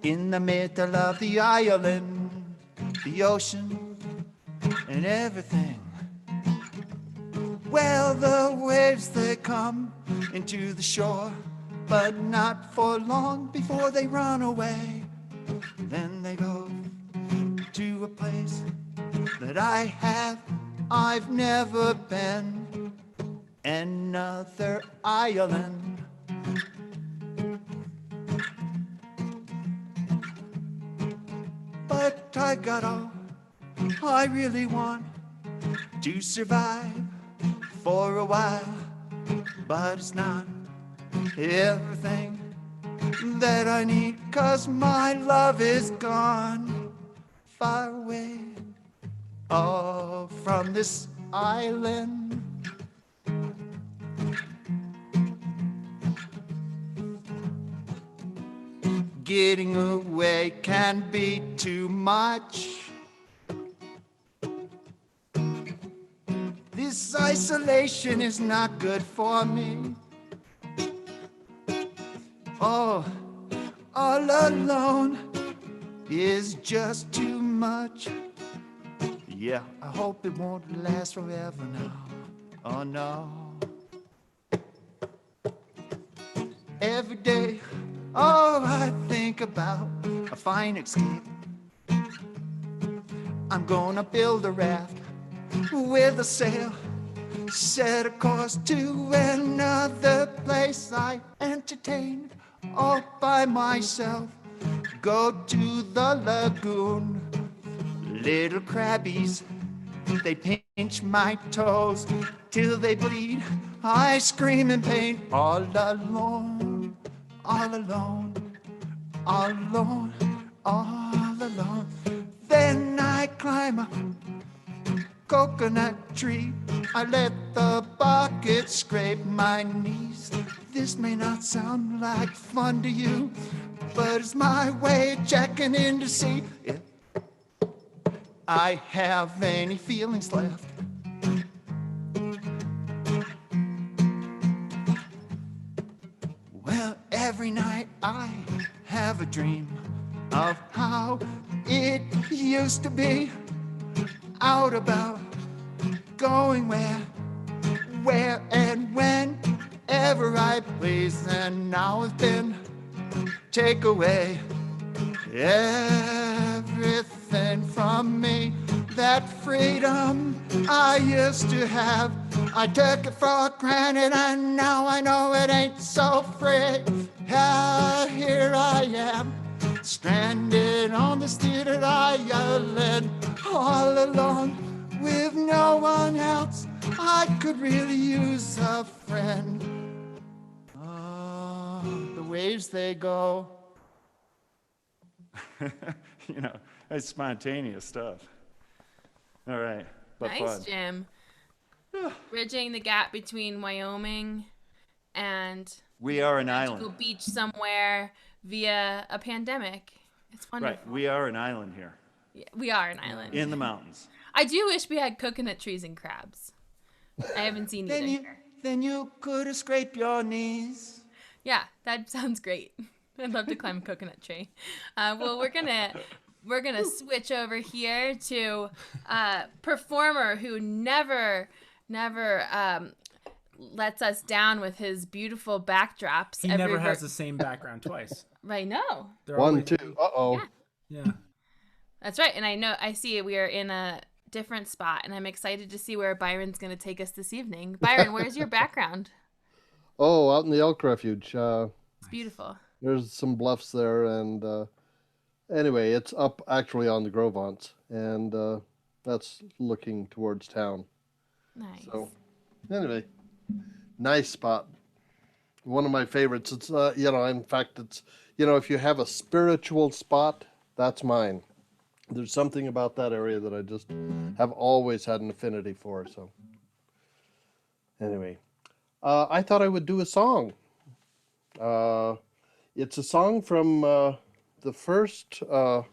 in the middle of the island, the ocean and everything. Well, the waves, they come into the shore, but not for long before they run away. Then they go to a place that I've never been, another island. But I got all I really want to survive for a while, but it's not everything that I need, 'cause my love is gone far away, oh, from this island. Getting away can be too much. This isolation is not good for me. Oh, all alone is just too much. Yeah, I hope it won't last forever now. Oh no. Every day, oh, I think about a fine escape. I'm gonna build a raft with a sail, set a course to another place I entertain all by myself. Go to the lagoon, little crabbies, they pinch my toes till they bleed. I scream in pain, all alone, all alone, all alone, all alone. Then I climb a coconut tree, I let the bucket scrape my knees. This may not sound like fun to you, but it's my way of checking in to see if I have any feelings left. Well, every night I have a dream of how it used to be, out about, going where and whenever I please. And now it's been take away everything from me. That freedom I used to have, I took it for granted, and now I know it ain't so free. Ah, here I am, stranded on this little island, all alone with no one else. I could really use a friend. Oh, the waves they go. You know, it's spontaneous stuff. All right, but nice, fun. Jim. Bridging the gap between Wyoming and We are an a magical island. beach somewhere via a pandemic. It's wonderful. Right, we are an island here. Yeah, we are an island. In the mountains. I do wish we had coconut trees and crabs. I haven't seen either. Then you could have scraped your knees. Yeah, that sounds great. I'd love to climb a coconut tree. Well, we're gonna switch over here to a performer who never lets us down with his beautiful backdrops. He never has the same background twice. I know. One, two. Uh-oh. Yeah. That's right. And I see we are in a different spot, and I'm excited to see where Byron's going to take us this evening. Byron, where's your background? Oh, out in the elk refuge. It's beautiful. There's some bluffs there, and Anyway, it's up actually on the Grovants, and that's looking towards town. Nice. So, anyway, nice spot. One of my favorites. It's in fact, it's if you have a spiritual spot, that's mine. There's something about that area that I just have always had an affinity for. So, anyway, I thought I would do a song. It's a song from the first a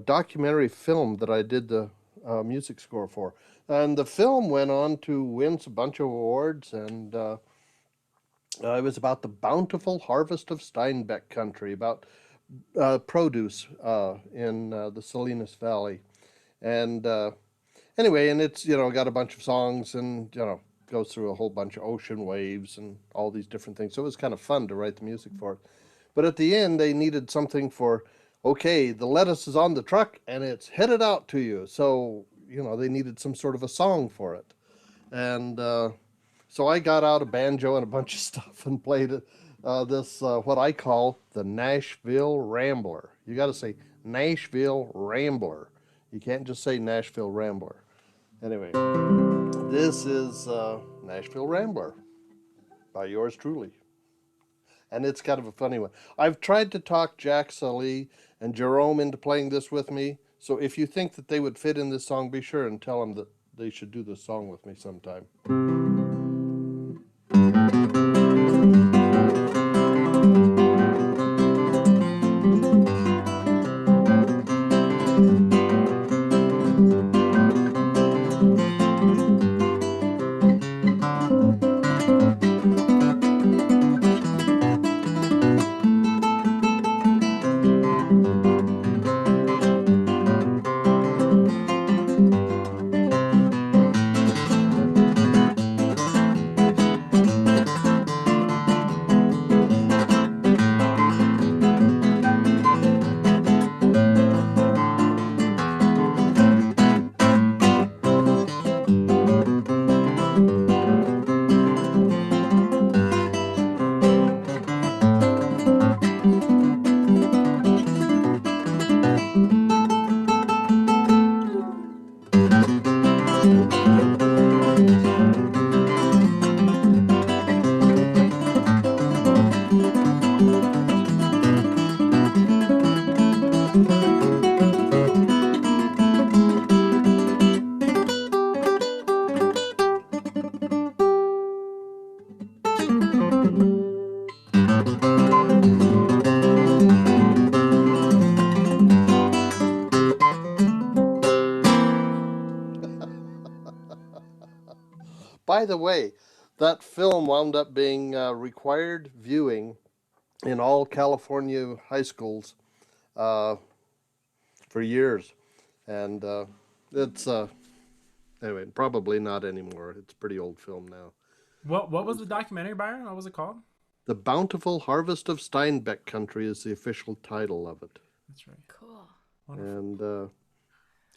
documentary film that I did the music score for. And the film went on to win a bunch of awards, and it was about the bountiful harvest of Steinbeck country, about produce in the Salinas Valley. And anyway, and it's, got a bunch of songs and, goes through a whole bunch of ocean waves and all these different things. So it was kind of fun to write the music for it. But at the end, they needed something for, okay, the lettuce is on the truck and it's headed out to you. So, they needed some sort of a song for it. And so I got out a banjo and a bunch of stuff and played this, what I call the Nashville Rambler. You got to say Nashville Rambler. You can't just say Nashville Rambler. Anyway, this is Nashville Rambler by yours truly. And it's kind of a funny one. I've tried to talk Jack Sully and Jerome into playing this with me. So if you think that they would fit in this song, be sure and tell them that they should do this song with me sometime. By the way, that film wound up being required viewing in all California high schools for years. And it's, anyway, probably not anymore. It's a pretty old film now. What was the documentary, Byron? What was it called? The Bountiful Harvest of Steinbeck Country is the official title of it. That's right. Cool. Wonderful.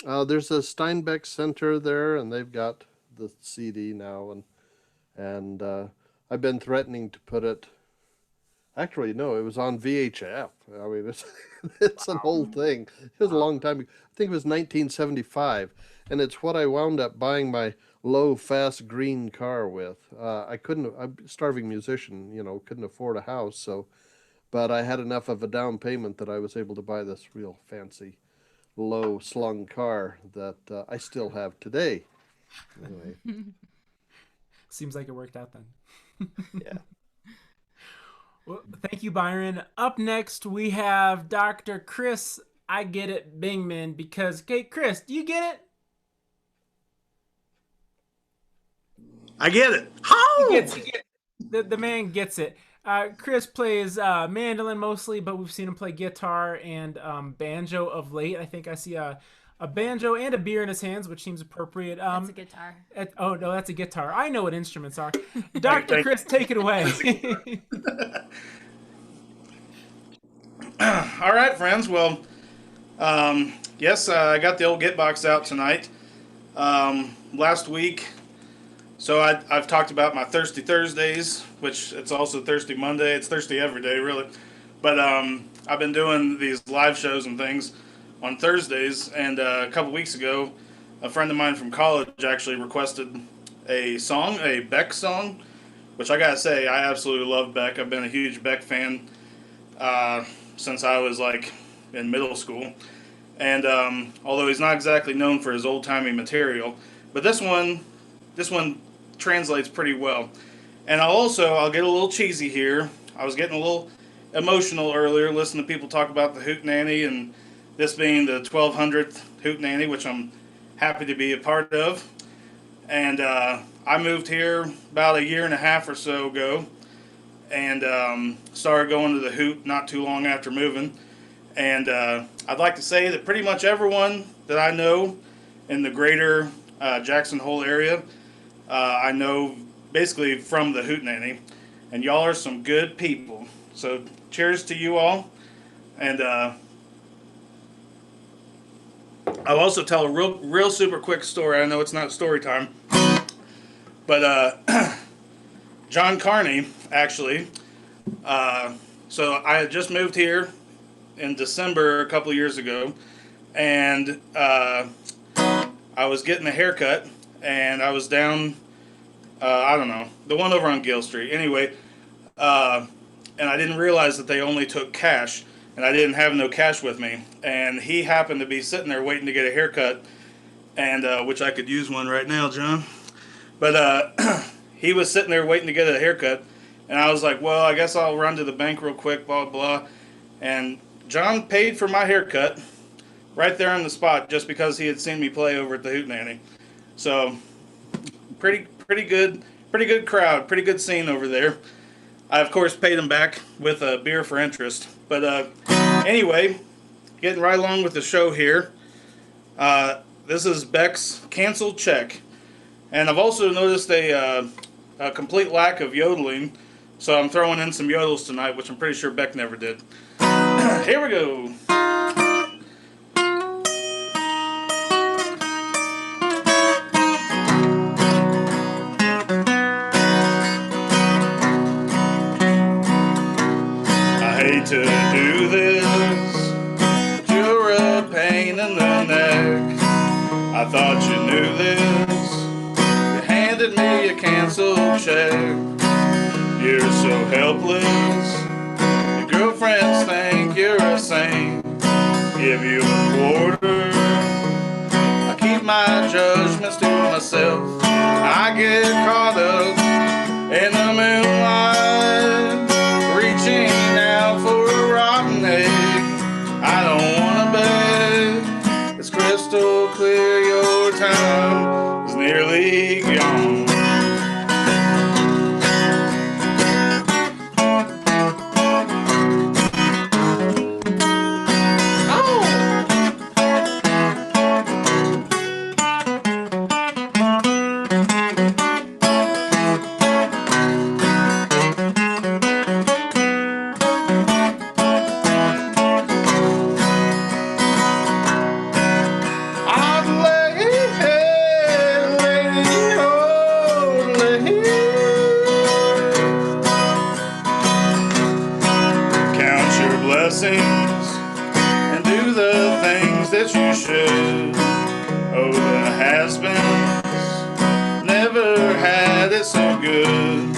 And there's a Steinbeck Center there, and they've got the CD now, and I've been threatening to put it. Actually, no, it was on VHF. I mean, it's an old thing. It was a long time ago. I think it was 1975, and it's what I wound up buying my low, fast green car with. I'm a starving musician, couldn't afford a house, so, but I had enough of a down payment that I was able to buy this real fancy, low slung car that I still have today. Anyway. Seems like it worked out then. Yeah. Well, thank you, Byron. Up next, we have Dr. Chris, I get it, Bingman, because, okay, Chris, do you get it? I get it. How? He gets it. The man gets it. Chris plays mandolin mostly, but we've seen him play guitar and banjo of late. I think I see a banjo and a beer in his hands, which seems appropriate. That's a guitar. Oh, no, that's a guitar. I know what instruments are. Dr. Chris, take it away. All right, friends. Well, yes, I got the old Get Box out tonight. Last week, so I've talked about my Thirsty Thursdays, which it's also Thirsty Monday. It's thirsty every day, really. But I I've been doing these live shows and things on Thursdays, and a couple weeks ago, a friend of mine from college actually requested a song, a Beck song, which I gotta say, I absolutely love Beck. I've been a huge Beck fan since I was like in middle school. And although he's not exactly known for his old-timey material, but this one translates pretty well. And I'll get a little cheesy here. I was getting a little emotional earlier listening to people talk about the Hootenanny, and this being the 1200th Hootenanny, which I'm happy to be a part of. And I moved here about a year and a half or so ago, and started going to the Hoot not too long after moving. And I'd like to say that pretty much everyone that I know in the greater Jackson Hole area, I know basically from the Hootenanny, and y'all are some good people. So cheers to you all. And I'll also tell a real super quick story. I know it's not story time, but John Carney, actually, so I had just moved here in December a couple of years ago, and I was getting a haircut, and I was down, I don't know, the one over on Gill Street. Anyway, and I didn't realize that they only took cash, and I didn't have no cash with me. And he happened to be sitting there waiting to get a haircut, and which I could use one right now, John. But he was sitting there waiting to get a haircut, and I was like, well, I guess I'll run to the bank real quick, blah, blah. And John paid for my haircut right there on the spot just because he had seen me play over at the Hootenanny. So pretty good crowd, pretty good scene over there. I, of course, paid him back with a beer for interest. But anyway, getting right along with the show here. This is Beck's Canceled Check. And I've also noticed a complete lack of yodeling, so I'm throwing in some yodels tonight, which I'm pretty sure Beck never did. Here we go. To do this, but you're a pain in the neck. I thought you knew this. You handed me a canceled check. You're so helpless. Your girlfriends think you're a saint. Give you a quarter. I keep my judgments to myself. I get caught up in the moonlight, reaching out for a rotten egg. I don't wanna beg. It's crystal clear your time is nearly gone. And do the things that you should. Oh, the has-beens never had it so good.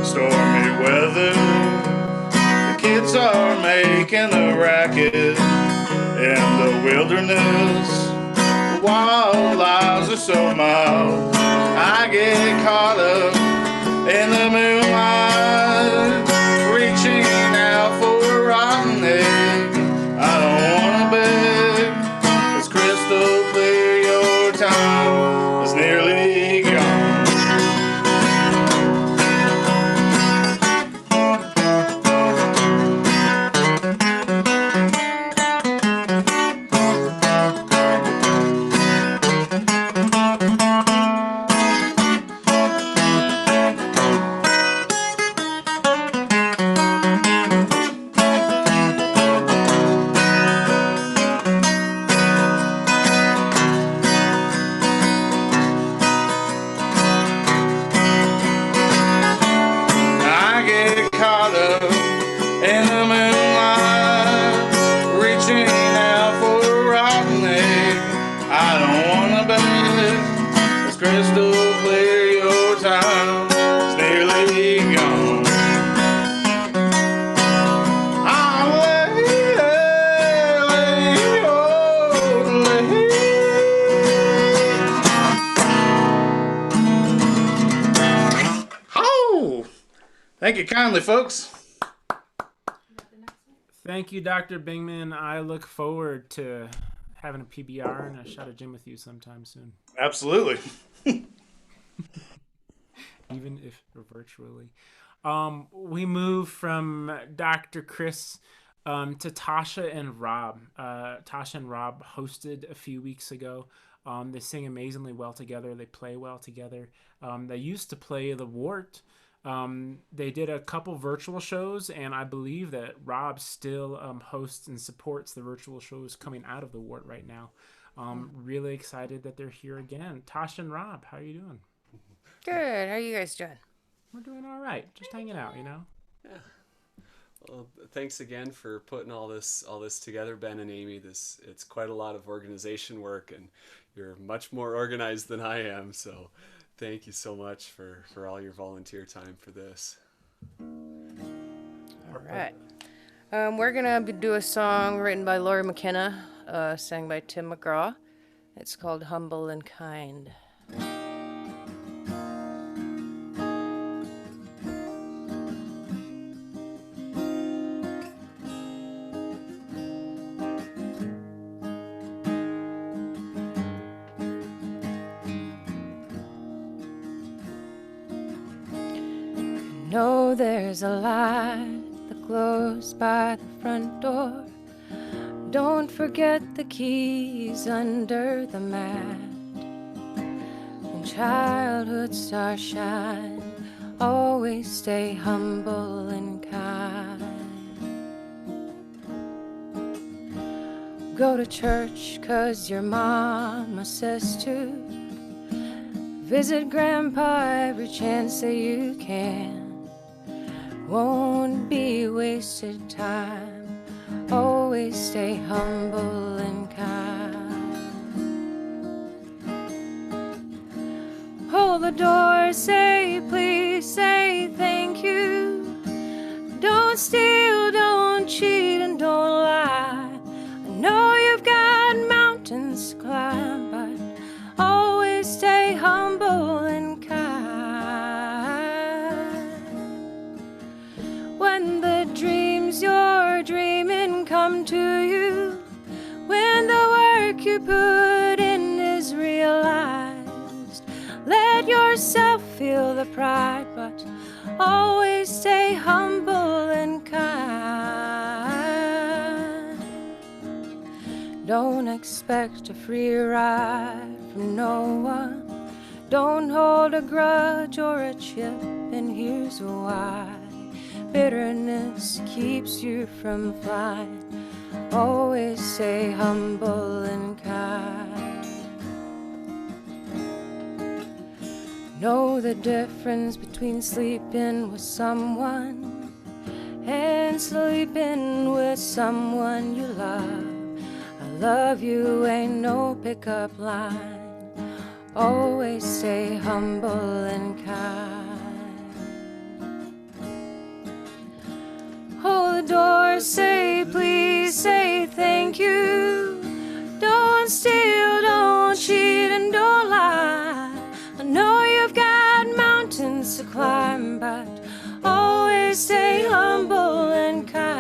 Stormy weather, the kids are making a racket. In the wilderness, the wild lives are so mild. I get caught up in the moonlight, reaching out for a rotten egg. I don't wanna beg. It's crystal clear your time is nearly gone. Thank you kindly, folks. Thank you, Dr. Bingman. I look forward to having a PBR and a shot of gin with you sometime soon. Absolutely. Even if virtually. We move from Dr. Chris to Tasha and Rob. Tasha and Rob hosted a few weeks ago. They sing amazingly well together. They play well together. They used to play the Wart. They did a couple virtual shows, and I believe that Rob still hosts and supports the virtual shows coming out of the Wart right now. Really excited that they're here again. Tasha and Rob, how are you doing? Good. How are you guys doing? We're doing all right. Just hanging out, you know? Yeah. Well, thanks again for putting all this together, Ben and Amy. It's quite a lot of organization work, and you're much more organized than I am, so thank you so much for all your volunteer time for this. All right. We're going to do a song written by Lori McKenna, sang by Tim McGraw. It's called Humble and Kind. There's a light that glows by the front door. Don't forget the keys under the mat. When childhood stars shine, always stay humble and kind. Go to church 'cause your mama says to. Visit Grandpa every chance that you can. Won't be wasted time. Always stay humble and kind. Hold the door, say please, say thank you. Don't steal, don't cheat, and don't lie. I know you've got mountains to climb, but always stay humble and kind. When the dreams you're dreaming come to you, when the work you put in is realized, let yourself feel the pride, but always stay humble and kind. Don't expect a free ride from no one. Don't hold a grudge or a chip, and here's why. Bitterness keeps you from flying. Always stay humble and kind. Know the difference between sleeping with someone and sleeping with someone you love. I love you ain't no pickup line. Always stay humble and kind. Hold the door, say please, say thank you. Don't steal, don't cheat, and don't lie. I know you've got mountains to climb, but always stay humble and kind.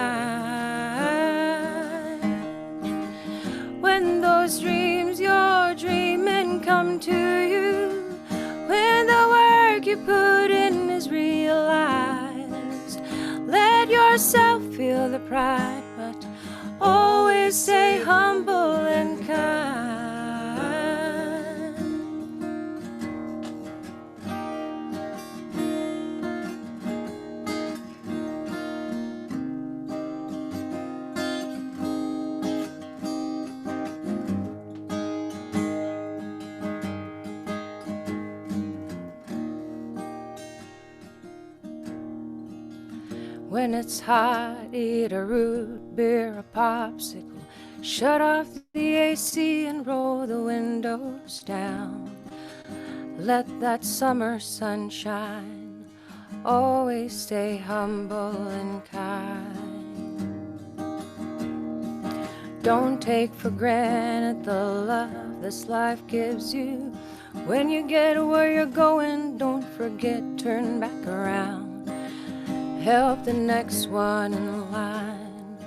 When those dreams you're dreaming come to you, when the work you put in is realized, let yourself feel the pride, but always stay humble and kind. When it's hot, eat a root beer, a popsicle. Shut off the AC and roll the windows down. Let that summer sun shine. Always stay humble and kind. Don't take for granted the love this life gives you. When you get where you're going, don't forget, turn back around. help the next one in line.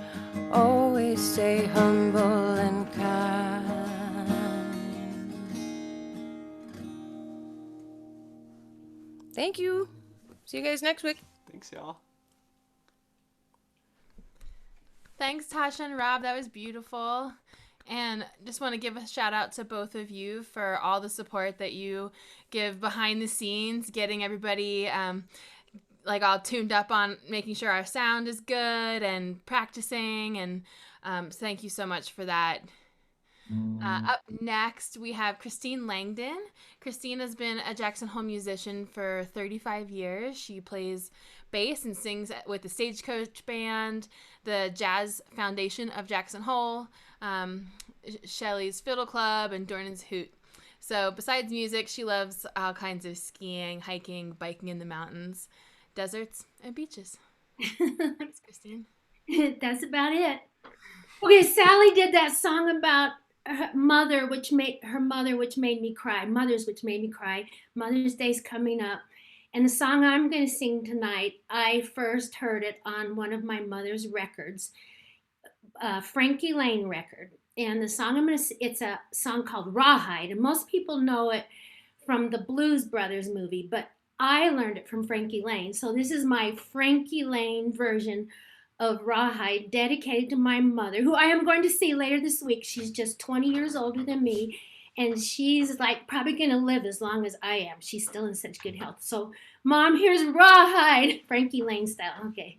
Always stay humble and kind. Thank you. See you guys next week. Thanks, y'all. Thanks, Tasha and Rob. That was beautiful. And just want to give a shout out to both of you for all the support that you give behind the scenes, getting everybody like all tuned up on making sure our sound is good and practicing. And thank you so much for that. Up next, we have Christine Langdon. Christine has been a Jackson Hole musician for 35 years. She plays bass and sings with the Stagecoach Band, the Jazz Foundation of Jackson Hole, Shelley's Fiddle Club, and Dornan's Hoot. So besides music, she loves all kinds of skiing, hiking, biking in the mountains, deserts, and beaches. Thanks, Christine. That's about it. Okay, Sally did that song about her mother, which made me cry. Mothers, which made me cry. Mother's Day's coming up. And the song I'm going to sing tonight, I first heard it on one of my mother's records, Frankie Lane record. And the song it's a song called Rawhide. And most people know it from the Blues Brothers movie, but I learned it from Frankie Lane. So this is my Frankie Lane version of Rawhide, dedicated to my mother, who I am going to see later this week. She's just 20 years older than me, and she's like probably going to live as long as I am. She's still in such good health. So, Mom, here's Rawhide, Frankie Lane style. Okay.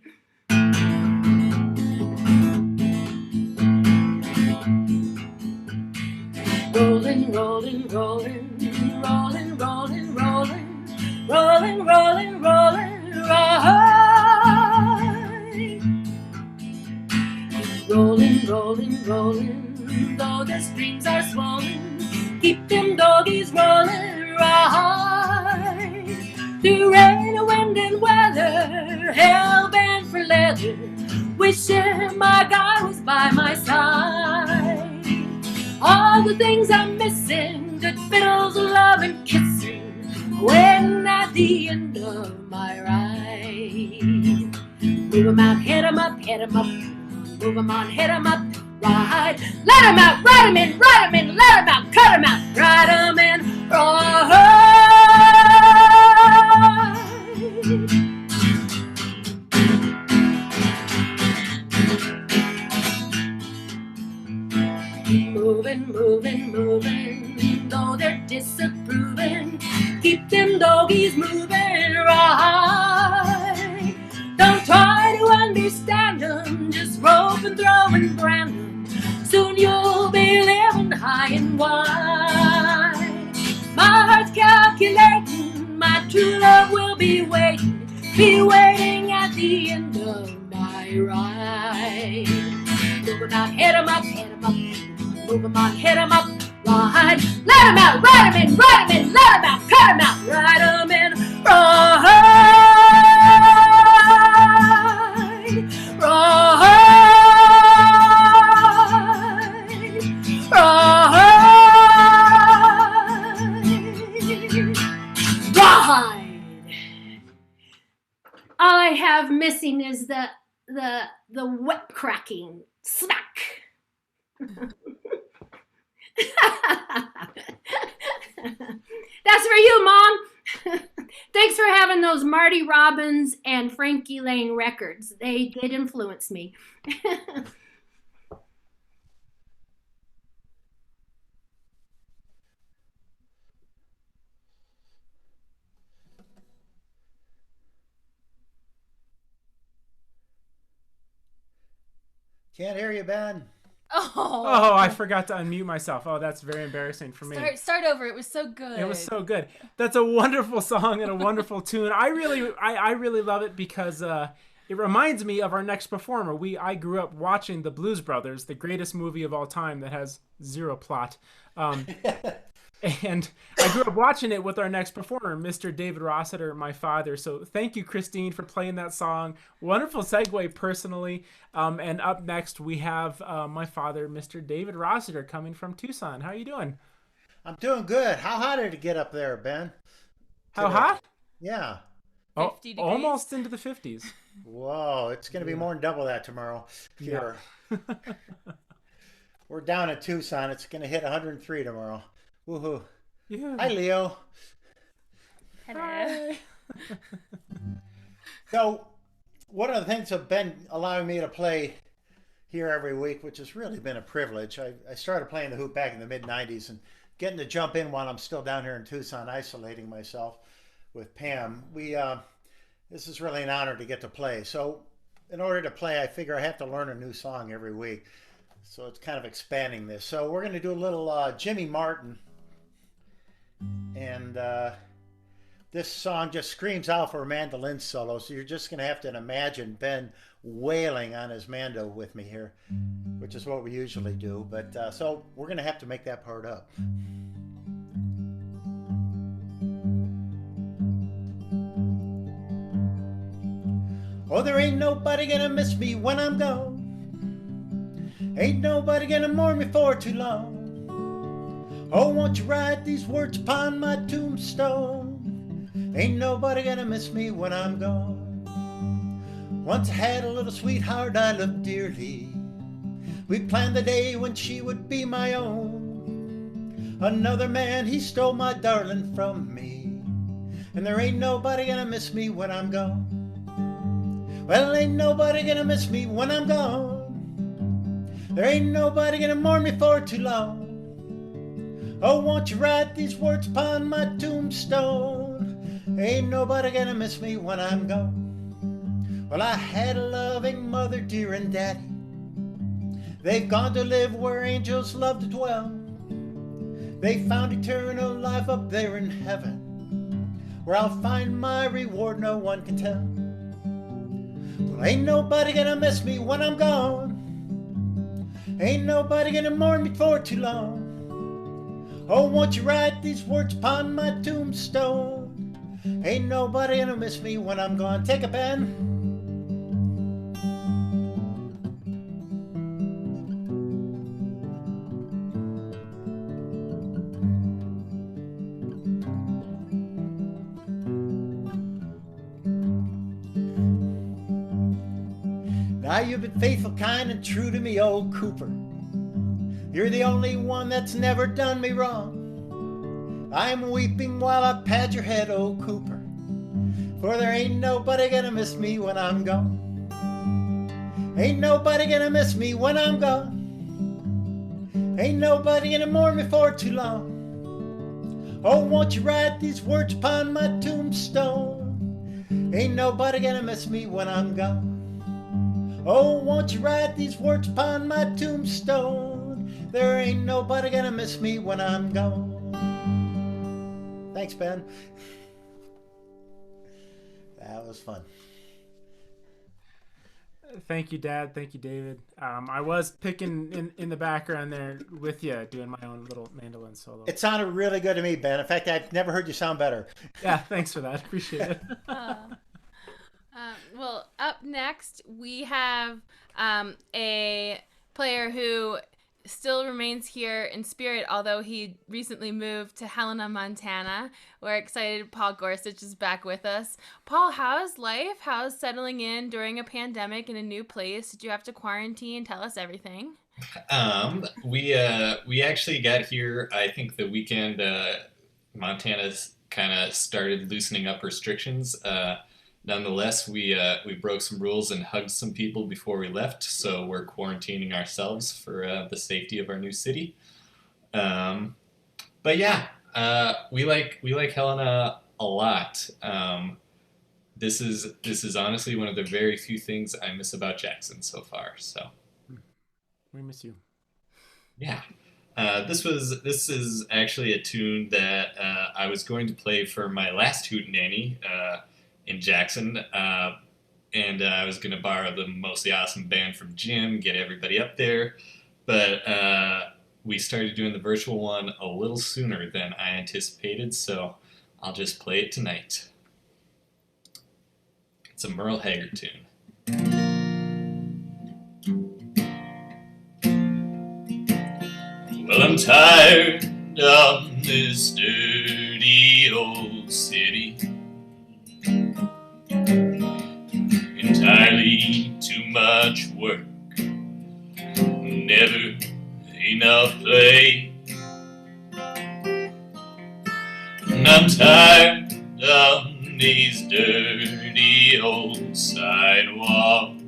Rolling, rolling, rolling, rolling, rolling, rolling, rolling, rolling, rolling, Rawhide. Rolling, rolling, rolling, though the streams are swollen, keep them doggies rolling, Rawhide. Through rain, wind, and weather, hell-bent for leather, wishing my guy was by my side. All the things I'm missing, good fiddles, love, and kissing, waiting at the end of my ride. Move 'em out, hit 'em up, hit 'em up. Move 'em on, hit 'em up, ride. Let 'em out, ride 'em in, ride 'em in, let 'em out, cut 'em out, ride 'em in, ride. Moving, moving, moving, though they're disapproving, keep them doggies moving, ride. Don't try to understand them, just rope and throw and brand them. Soon you'll be living high and wide. My heart's calculating, my true love will be waiting at the end of my ride. Move 'em out, hit 'em up, hit 'em up. Move 'em on, hit 'em up, ride. Let 'em out, ride 'em in, ride 'em in, let 'em out, cut 'em out, ride 'em in, ride. All I have missing is the whip cracking smack. That's for you, Mom. Thanks for having those Marty Robbins and Frankie Lane records. They did influence me. Can't hear you, Ben. Oh, I forgot to unmute myself. Oh, that's very embarrassing for me. Start over. It was so good. It was so good. That's a wonderful song and a wonderful tune. I really love it because it reminds me of our next performer. I grew up watching The Blues Brothers, the greatest movie of all time that has zero plot. And I grew up watching it with our next performer, Mr. David Rossiter, my father. So thank you, Christine, for playing that song. Wonderful segue, personally. And up next, we have my father, Mr. David Rossiter, coming from Tucson. How are you doing? I'm doing good. How hot did it get up there, Ben? How hot? Yeah. 50 degrees. Almost into the 50s. Whoa, it's going to be more than double that tomorrow here. We're down in Tucson. It's going to hit 103 tomorrow. Woohoo. Yeah. Hi, Leo. Hello. So, one of the things that have been allowing me to play here every week, which has really been a privilege. I started playing the hoop back in the mid-90s, and getting to jump in while I'm still down here in Tucson, isolating myself with Pam. This is really an honor to get to play. So in order to play, I figure I have to learn a new song every week. So it's kind of expanding this. So we're going to do a little Jimmy Martin. And this song just screams out for a mandolin solo. So you're just going to have to imagine Ben wailing on his mando with me here, which is what we usually do. But so we're going to have to make that part up. Oh, there ain't nobody gonna miss me when I'm gone. Ain't nobody gonna mourn me for too long. Oh, won't you write these words upon my tombstone? Ain't nobody gonna miss me when I'm gone. Once I had a little sweetheart I loved dearly. We planned the day when she would be my own. Another man, he stole my darling from me. And there ain't nobody gonna miss me when I'm gone. Well, ain't nobody gonna miss me when I'm gone. There ain't nobody gonna mourn me for too long. Oh, won't you write these words upon my tombstone? Ain't nobody gonna miss me when I'm gone. Well, I had a loving mother, dear and daddy. They've gone to live where angels love to dwell. They found eternal life up there in heaven, where I'll find my reward no one can tell. Well, ain't nobody gonna miss me when I'm gone. Ain't nobody gonna mourn me for too long. Oh, won't you write these words upon my tombstone? Ain't nobody gonna miss me when I'm gone. Take a pen. Now you've been faithful, kind, and true to me, old Cooper. You're the only one that's never done me wrong. I'm weeping while I pat your head, old Cooper, for there ain't nobody gonna miss me when I'm gone. Ain't nobody gonna miss me when I'm gone. Ain't nobody gonna mourn me for too long. Oh, won't you write these words upon my tombstone? Ain't nobody gonna miss me when I'm gone. Oh, won't you write these words upon my tombstone? There ain't nobody gonna miss me when I'm gone. Thanks, Ben. That was fun. Thank you, Dad. Thank you, David. I was picking in the background there with you, doing my own little mandolin solo. It sounded really good to me, Ben. In fact, I've never heard you sound better. Yeah, thanks for that. Appreciate it. Well, up next, we have a player who still remains here in spirit, although he recently moved to Helena, Montana. We're excited Paul Gorsuch is back with us. Paul, how's life? How's settling in during a pandemic in a new place? Did you have to quarantine? Tell us everything. We actually got here, I think the weekend Montana's kind of started loosening up restrictions. Nonetheless, we broke some rules and hugged some people before we left, so we're quarantining ourselves for the safety of our new city. But yeah, we like Helena a lot. This is honestly one of the very few things I miss about Jackson so far. So we miss you. Yeah. This is actually a tune that I was going to play for my last Hootenanny in Jackson, and I was going to borrow the Mostly Awesome band from Jim, get everybody up there, but we started doing the virtual one a little sooner than I anticipated, so I'll just play it tonight. It's a Merle Haggard tune. Well, I'm tired of this dirty old city. much work, never enough play. And I'm tired of these dirty old sidewalks.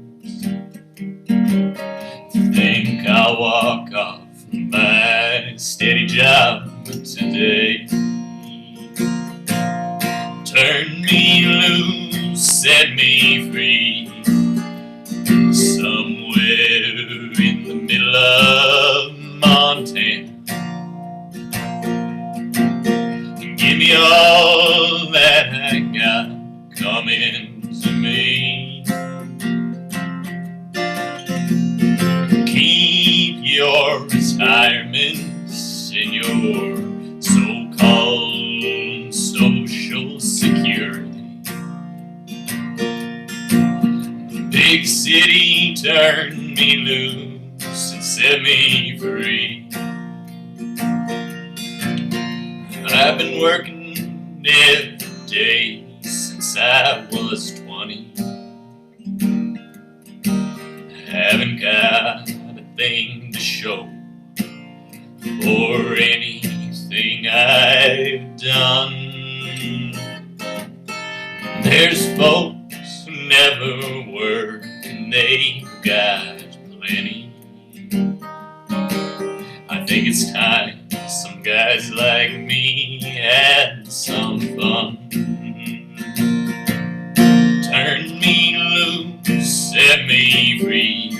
Think I'll walk off my steady job today. Turn me loose, set me free, somewhere in the middle of Montana. Give me all that I got coming to me. Keep your retirements in your so-called social security. Big city turned me loose and set me free. I've been working every day since I was 20. Haven't got a thing to show for anything I've done. There's folks who never work and they've got plenty. I think it's time some guys like me had some fun. Turn me loose, set me free,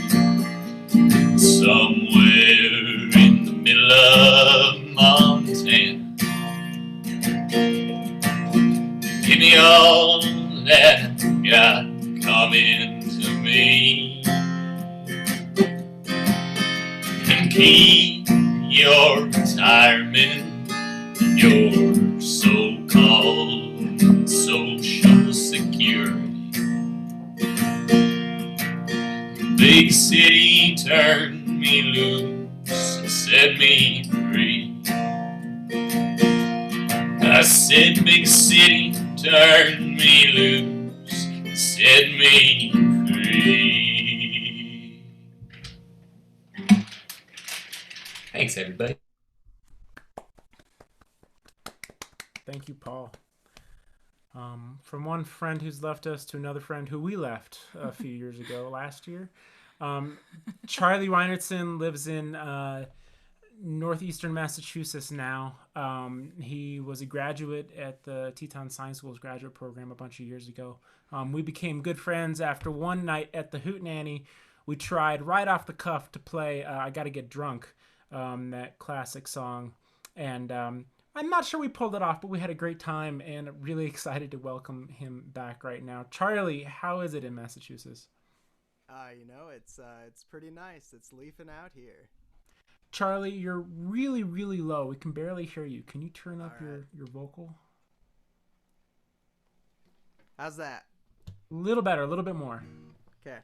somewhere in the middle of Montana. Give me all that I got coming to me, and keep your retirement, your so-called social security. Big city turned me loose and set me free. I said big city turned me loose and set me free. Thanks, everybody. Thank you, Paul. From one friend who's left us to another friend who we left a few years ago, last year. Charlie Reinertson lives in northeastern Massachusetts now. He was a graduate at the Teton Science School's graduate program a bunch of years ago. We became good friends after one night at the Hootenanny. We tried right off the cuff to play I Gotta Get Drunk, that classic song. And I'm not sure we pulled it off, but we had a great time and really excited to welcome him back right now. Charlie, how is it in Massachusetts? It's pretty nice. It's leafing out here. Charlie, you're really, really low. We can barely hear you. Can you turn up your vocal? How's that? A little better, a little bit more. Okay.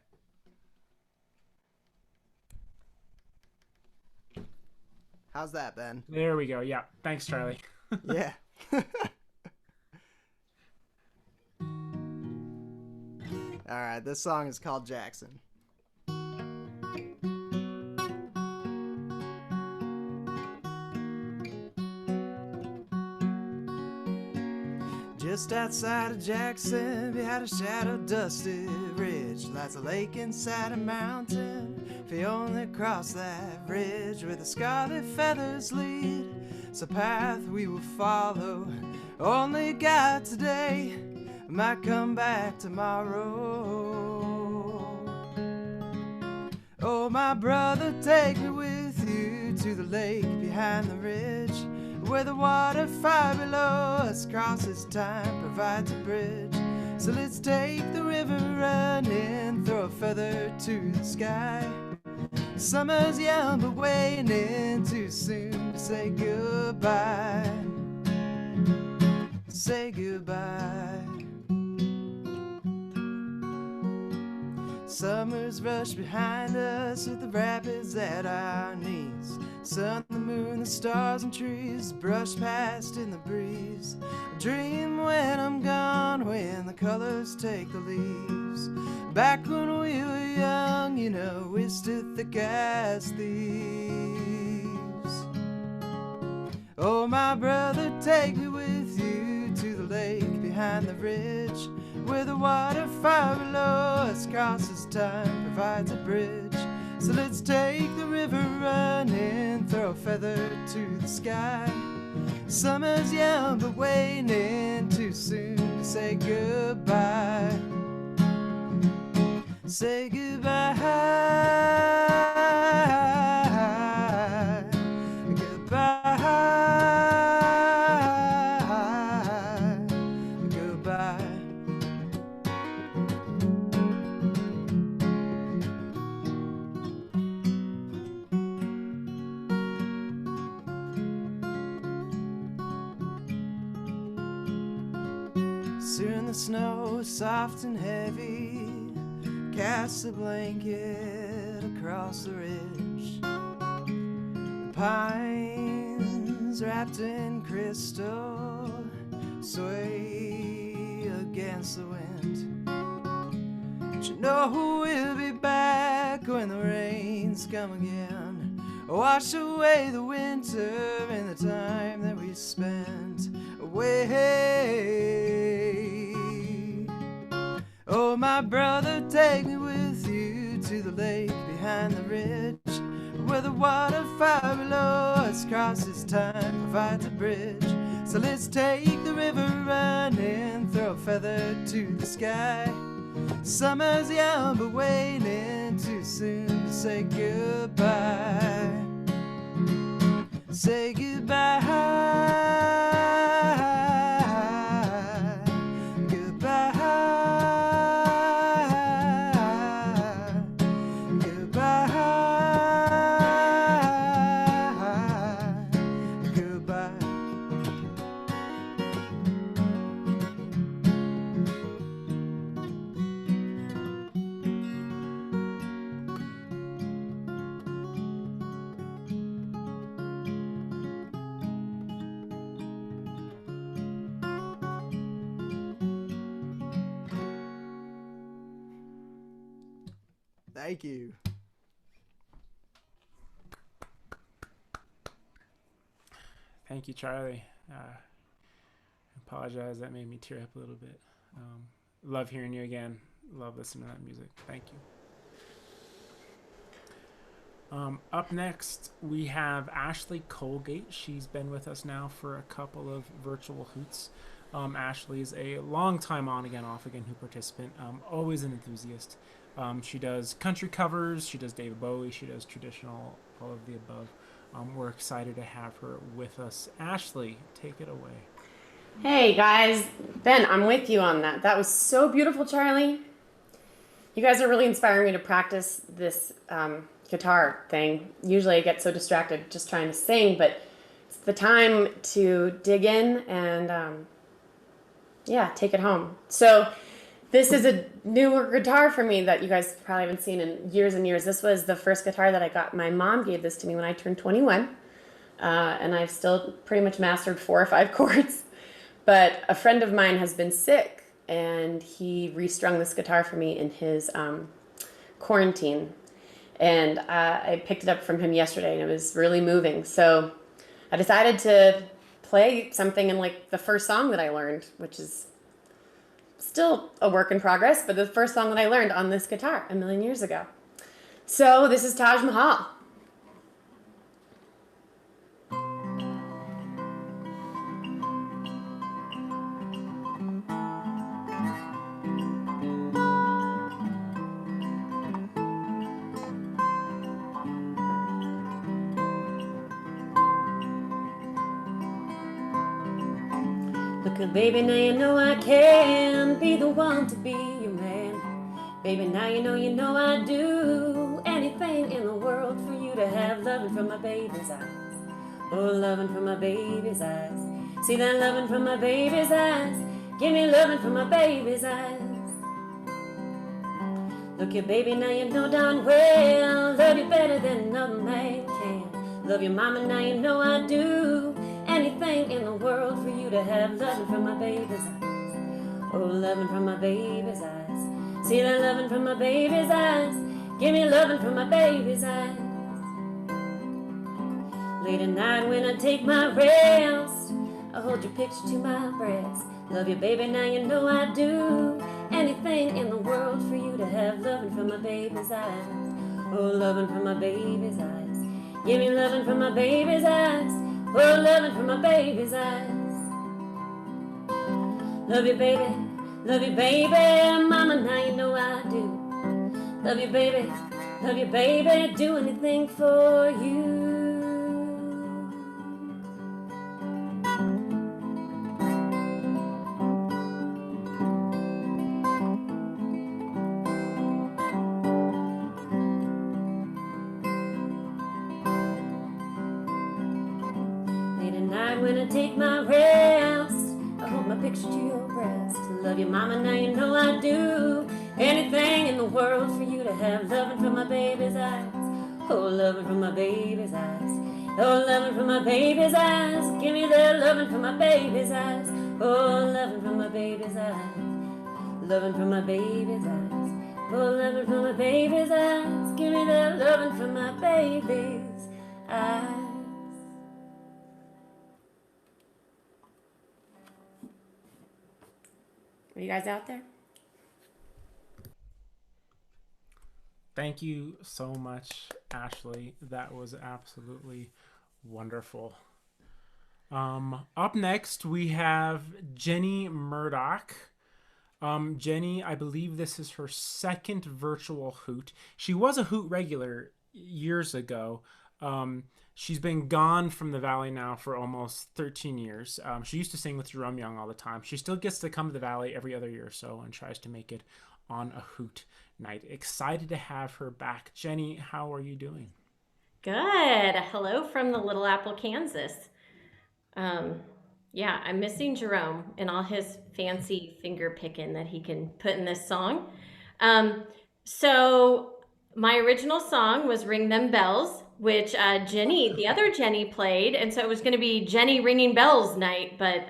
How's that, Ben? There we go. Yeah. Thanks, Charlie. Yeah. All right, this song is called Jackson. Just outside of Jackson, behind a shadow-dusted ridge, lies a lake inside a mountain. If you only cross that bridge where the scarlet feathers lead, it's a path we will follow. Only God today might come back tomorrow. Oh, my brother, take me with you to the lake behind the ridge, where the water far below us crosses time, provides a bridge. So let's take the river running, throw a feather to the sky. Summer's young but waning, too soon to say goodbye. Say goodbye. Summer's rushed behind us with the rapids at our knees. Sun, the moon, the stars and trees brush past in the breeze. I dream when I'm gone, when the colors take the leaves. Back when we were young, you know, we stood thick as thieves. Oh, my brother, take me with you to the lake behind the ridge, where the water far below us crosses time, provides a bridge. So let's take the river running, throw a feather to the sky. Summer's young but waning, too soon to say goodbye. Say goodbye. Goodbye. Goodbye. Soon the snow, soft and heavy, casts a blanket across the ridge. The pines wrapped in crystal sway against the wind. But you know we'll be back when the rains come again, wash away the winter and the time that we spent away. Oh, my brother, take me with you to the lake behind the ridge, where the water far below us crosses time, provides a bridge. So let's take the river running, throw a feather to the sky. Summer's young but waning, too soon to say goodbye. Say goodbye. Thank you. Thank you, Charlie. Apologize, that made me tear up a little bit. Love hearing you again. Love listening to that music. Thank you. Up next, we have Ashley Colgate. She's been with us now for a couple of virtual hoots. Ashley is a long time on again, off again Hoot participant. Always an enthusiast. She does country covers, she does David Bowie, she does traditional, all of the above. We're excited to have her with us. Ashley, take it away. Hey guys, Ben, I'm with you on that. That was so beautiful, Charlie. You guys are really inspiring me to practice this guitar thing. Usually I get so distracted just trying to sing, but it's the time to dig in and yeah, take it home. So this is a newer guitar for me that you guys probably haven't seen in years and years. This was the first guitar that I got. My mom gave this to me when I turned 21, and I've still pretty much mastered 4 or 5 chords. But a friend of mine has been sick, and he restrung this guitar for me in his quarantine. And I picked it up from him yesterday, and it was really moving. So I decided to play something in like the first song that I learned, which is still a work in progress, but the first song that I learned on this guitar a million years ago. So this is Taj Mahal. Look, baby, now you know I can be the one to be your man. Baby, now you know I'd do anything in the world for you to have loving from my baby's eyes. Oh, loving from my baby's eyes. See that loving from my baby's eyes. Give me loving from my baby's eyes. Look, baby, now you know darn well love you better than another man can. Love your mama, now you know I do. Anything in the world for you to have loving from my baby's eyes. Oh, loving from my baby's eyes. See that loving from my baby's eyes. Give me loving from my baby's eyes. Late at night when I take my rest, I hold your picture to my breast. Love you, baby, now you know I do. Anything in the world for you to have loving from my baby's eyes. Oh, loving from my baby's eyes. Give me loving from my baby's eyes. Oh, loving from my baby's eyes. Love you, baby. Love you, baby. Mama, now you know I do. Love you, baby. Love you, baby. Do anything for you. When I take my rest, I hold my picture to your breast. Love you, mama, now you know I do. Anything in the world for you to have loving from my baby's eyes. Oh, loving from my baby's eyes. Oh, loving from my baby's eyes. Give me that loving from my baby's eyes. Oh, loving from my baby's eyes. Loving from my baby's eyes. Oh, loving from my baby's eyes. Give me that loving from my baby's eyes. Are you guys out there? Thank you so much, Ashley. That was absolutely wonderful. Up next, we have Jenny Murdoch. Jenny, I believe this is her second virtual Hoot. She was a Hoot regular years ago. She's been gone from the Valley now for almost 13 years. She used to sing with Jerome Young all the time. She still gets to come to the Valley every other year or so and tries to make it on a Hoot night. Excited to have her back. Jenny, how are you doing? Good. Hello from the Little Apple, Kansas. Yeah, I'm missing Jerome and all his fancy finger picking that he can put in this song. So my original song was Ring Them Bells, which Jenny, the other Jenny, played. And so it was going to be Jenny Ringing Bells night, but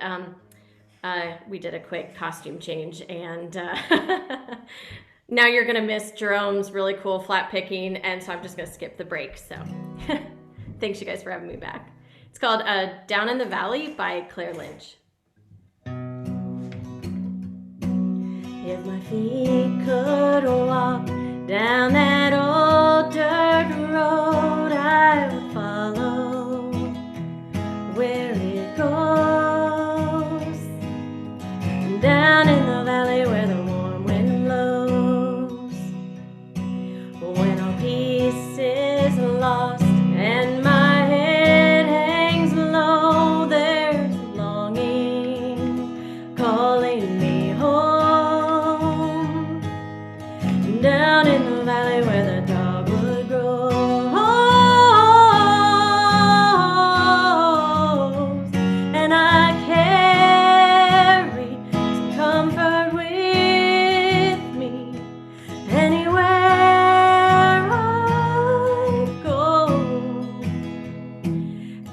we did a quick costume change. And now you're going to miss Jerome's really cool flat picking. And so I'm just going to skip the break. So thanks you guys for having me back. It's called Down in the Valley by Claire Lynch. If my feet could walk down that old dirt road, I would follow where it goes. Down in the valley where the warm wind blows. When all peace is lost and my head hangs low, there's a longing calling me home. Down in the valley where the dogwood grows, and I carry some comfort with me anywhere I go,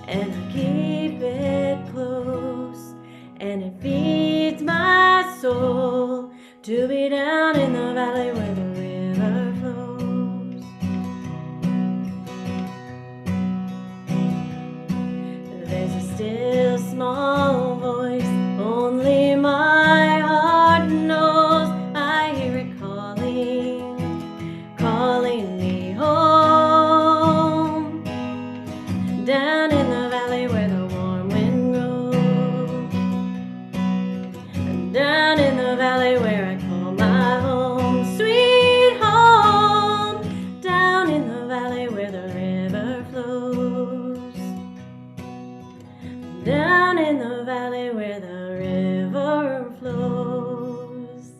and I keep it close, and it feeds my soul to be down in the valley where the river flows. There's a still small voice only my heart knows. I hear it calling me home. Down in the valley where the warm wind goes, and down in the valley where I call my home, sweet home. Down in the valley where the river flows, down in the valley where the river flows.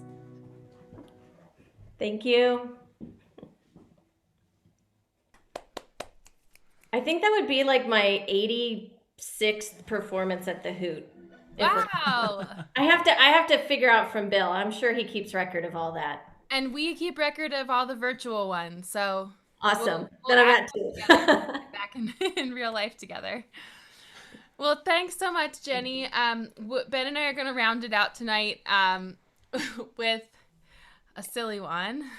Thank you. I think that would be like my 86th performance at the Hoot. Wow. I have to figure out from Bill. I'm sure he keeps record of all that. And we keep record of all the virtual ones. So awesome. We'll then I'm add at two. them together. Back back in real life together. Well, thanks so much, Jenny. Ben and I are going to round it out tonight with a silly one.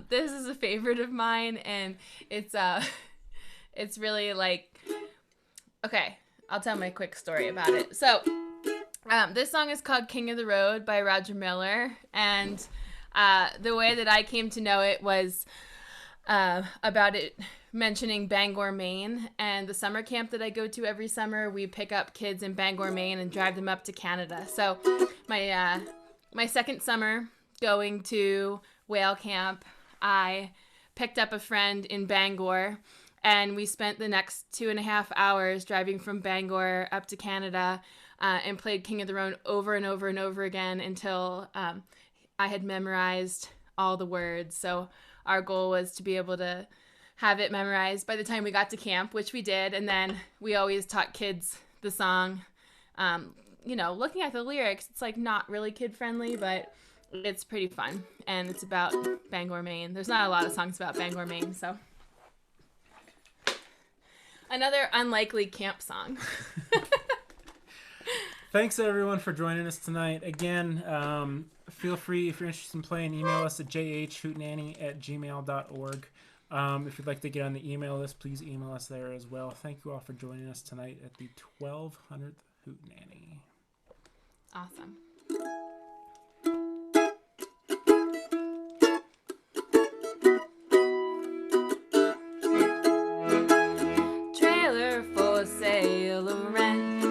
This is a favorite of mine, and it's really like, okay, I'll tell my quick story about it. So this song is called King of the Road by Roger Miller, and the way that I came to know it was about it mentioning Bangor, Maine, and the summer camp that I go to every summer. We pick up kids in Bangor, Maine, and drive them up to Canada. So my second summer going to whale camp, I picked up a friend in Bangor, and we spent the next 2.5 hours driving from Bangor up to Canada, and played King of the Road over and over and over again until I had memorized all the words. So our goal was to be able to have it memorized by the time we got to camp, which we did. And then we always taught kids the song. Looking at the lyrics, it's like not really kid friendly, but it's pretty fun. And it's about Bangor, Maine. There's not a lot of songs about Bangor, Maine, so. Another unlikely camp song. Thanks everyone for joining us tonight. Again, feel free, if you're interested in playing, email us at jhhootenanny@gmail.org. If you'd like to get on the email list, please email us there as well. Thank you all for joining us tonight at the 1200th Hootenanny. Awesome. Trailer for sale or rent,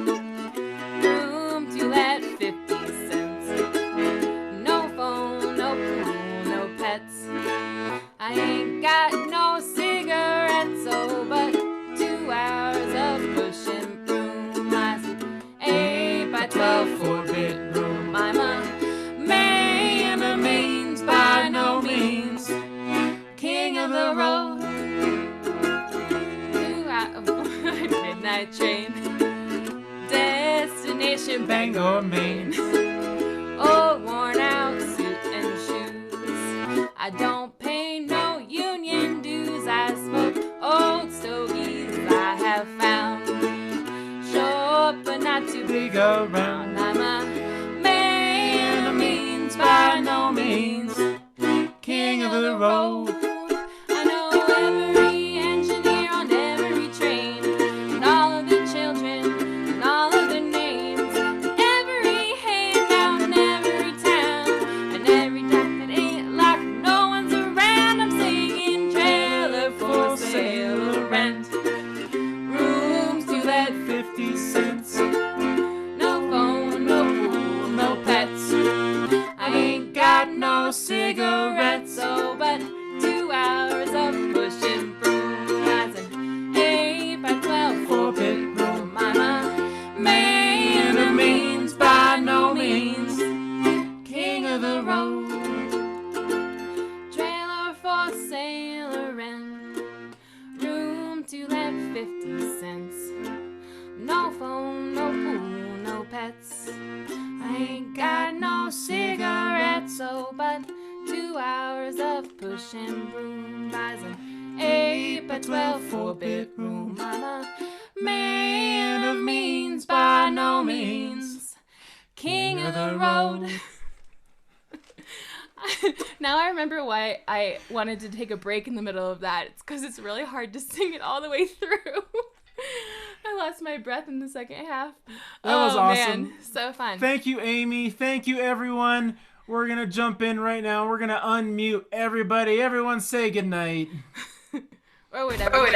room to let 50 cents, no phone, no pool, no pets. I ain't got no cigarettes, oh, but 2 hours of pushing broom. I said 8 by 12 4-bedroom. I'm a man of means, by no means king of the road. 2 hours midnight train, destination Bangor, Maine. Old worn out suit and shoes. I don't pay no union dues. I smoke old stogies I have found. Short but not too big around. I'm a man of means, by no means king of the road. I know every engineer on every train, and all of the children, and all of their names, and every handout in every town, and every dock that ain't locked, no one's around. I'm singing trailer for sale or rent, rooms to let 50 cents, no phone, no pool, no pets. I ain't got no cigarettes, oh, but 2 hours of pushing broom. That's an 8 by 12 4-bedroom. I'm a man of means, by no means king of the road. Trailer for sale or rent, room to let 50 cents, no phone, no pool, no pets. I ain't got no cigarettes, oh, but 2 hours of pushing broom. Buys an 8 by 12 4-bedroom. I'm a man of means, by no means king of the road. Now I remember why I wanted to take a break in the middle of that. It's because it's really hard to sing it all the way through. I lost my breath in the second half. That was awesome. Man, so fun. Thank you, Amy. Thank you, everyone. We're going to jump in right now. We're going to unmute everybody. Everyone say goodnight. Or whatever. Good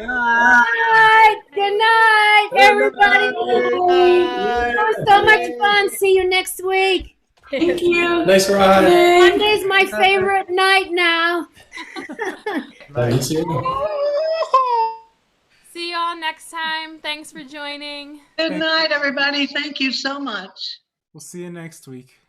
night. Good night, everybody. That was so much fun. See you next week. Thank you. Nice ride. Monday's my favorite night now. Thank you. See you all next time. Thanks for joining. Good night, everybody. Thank you so much. We'll see you next week.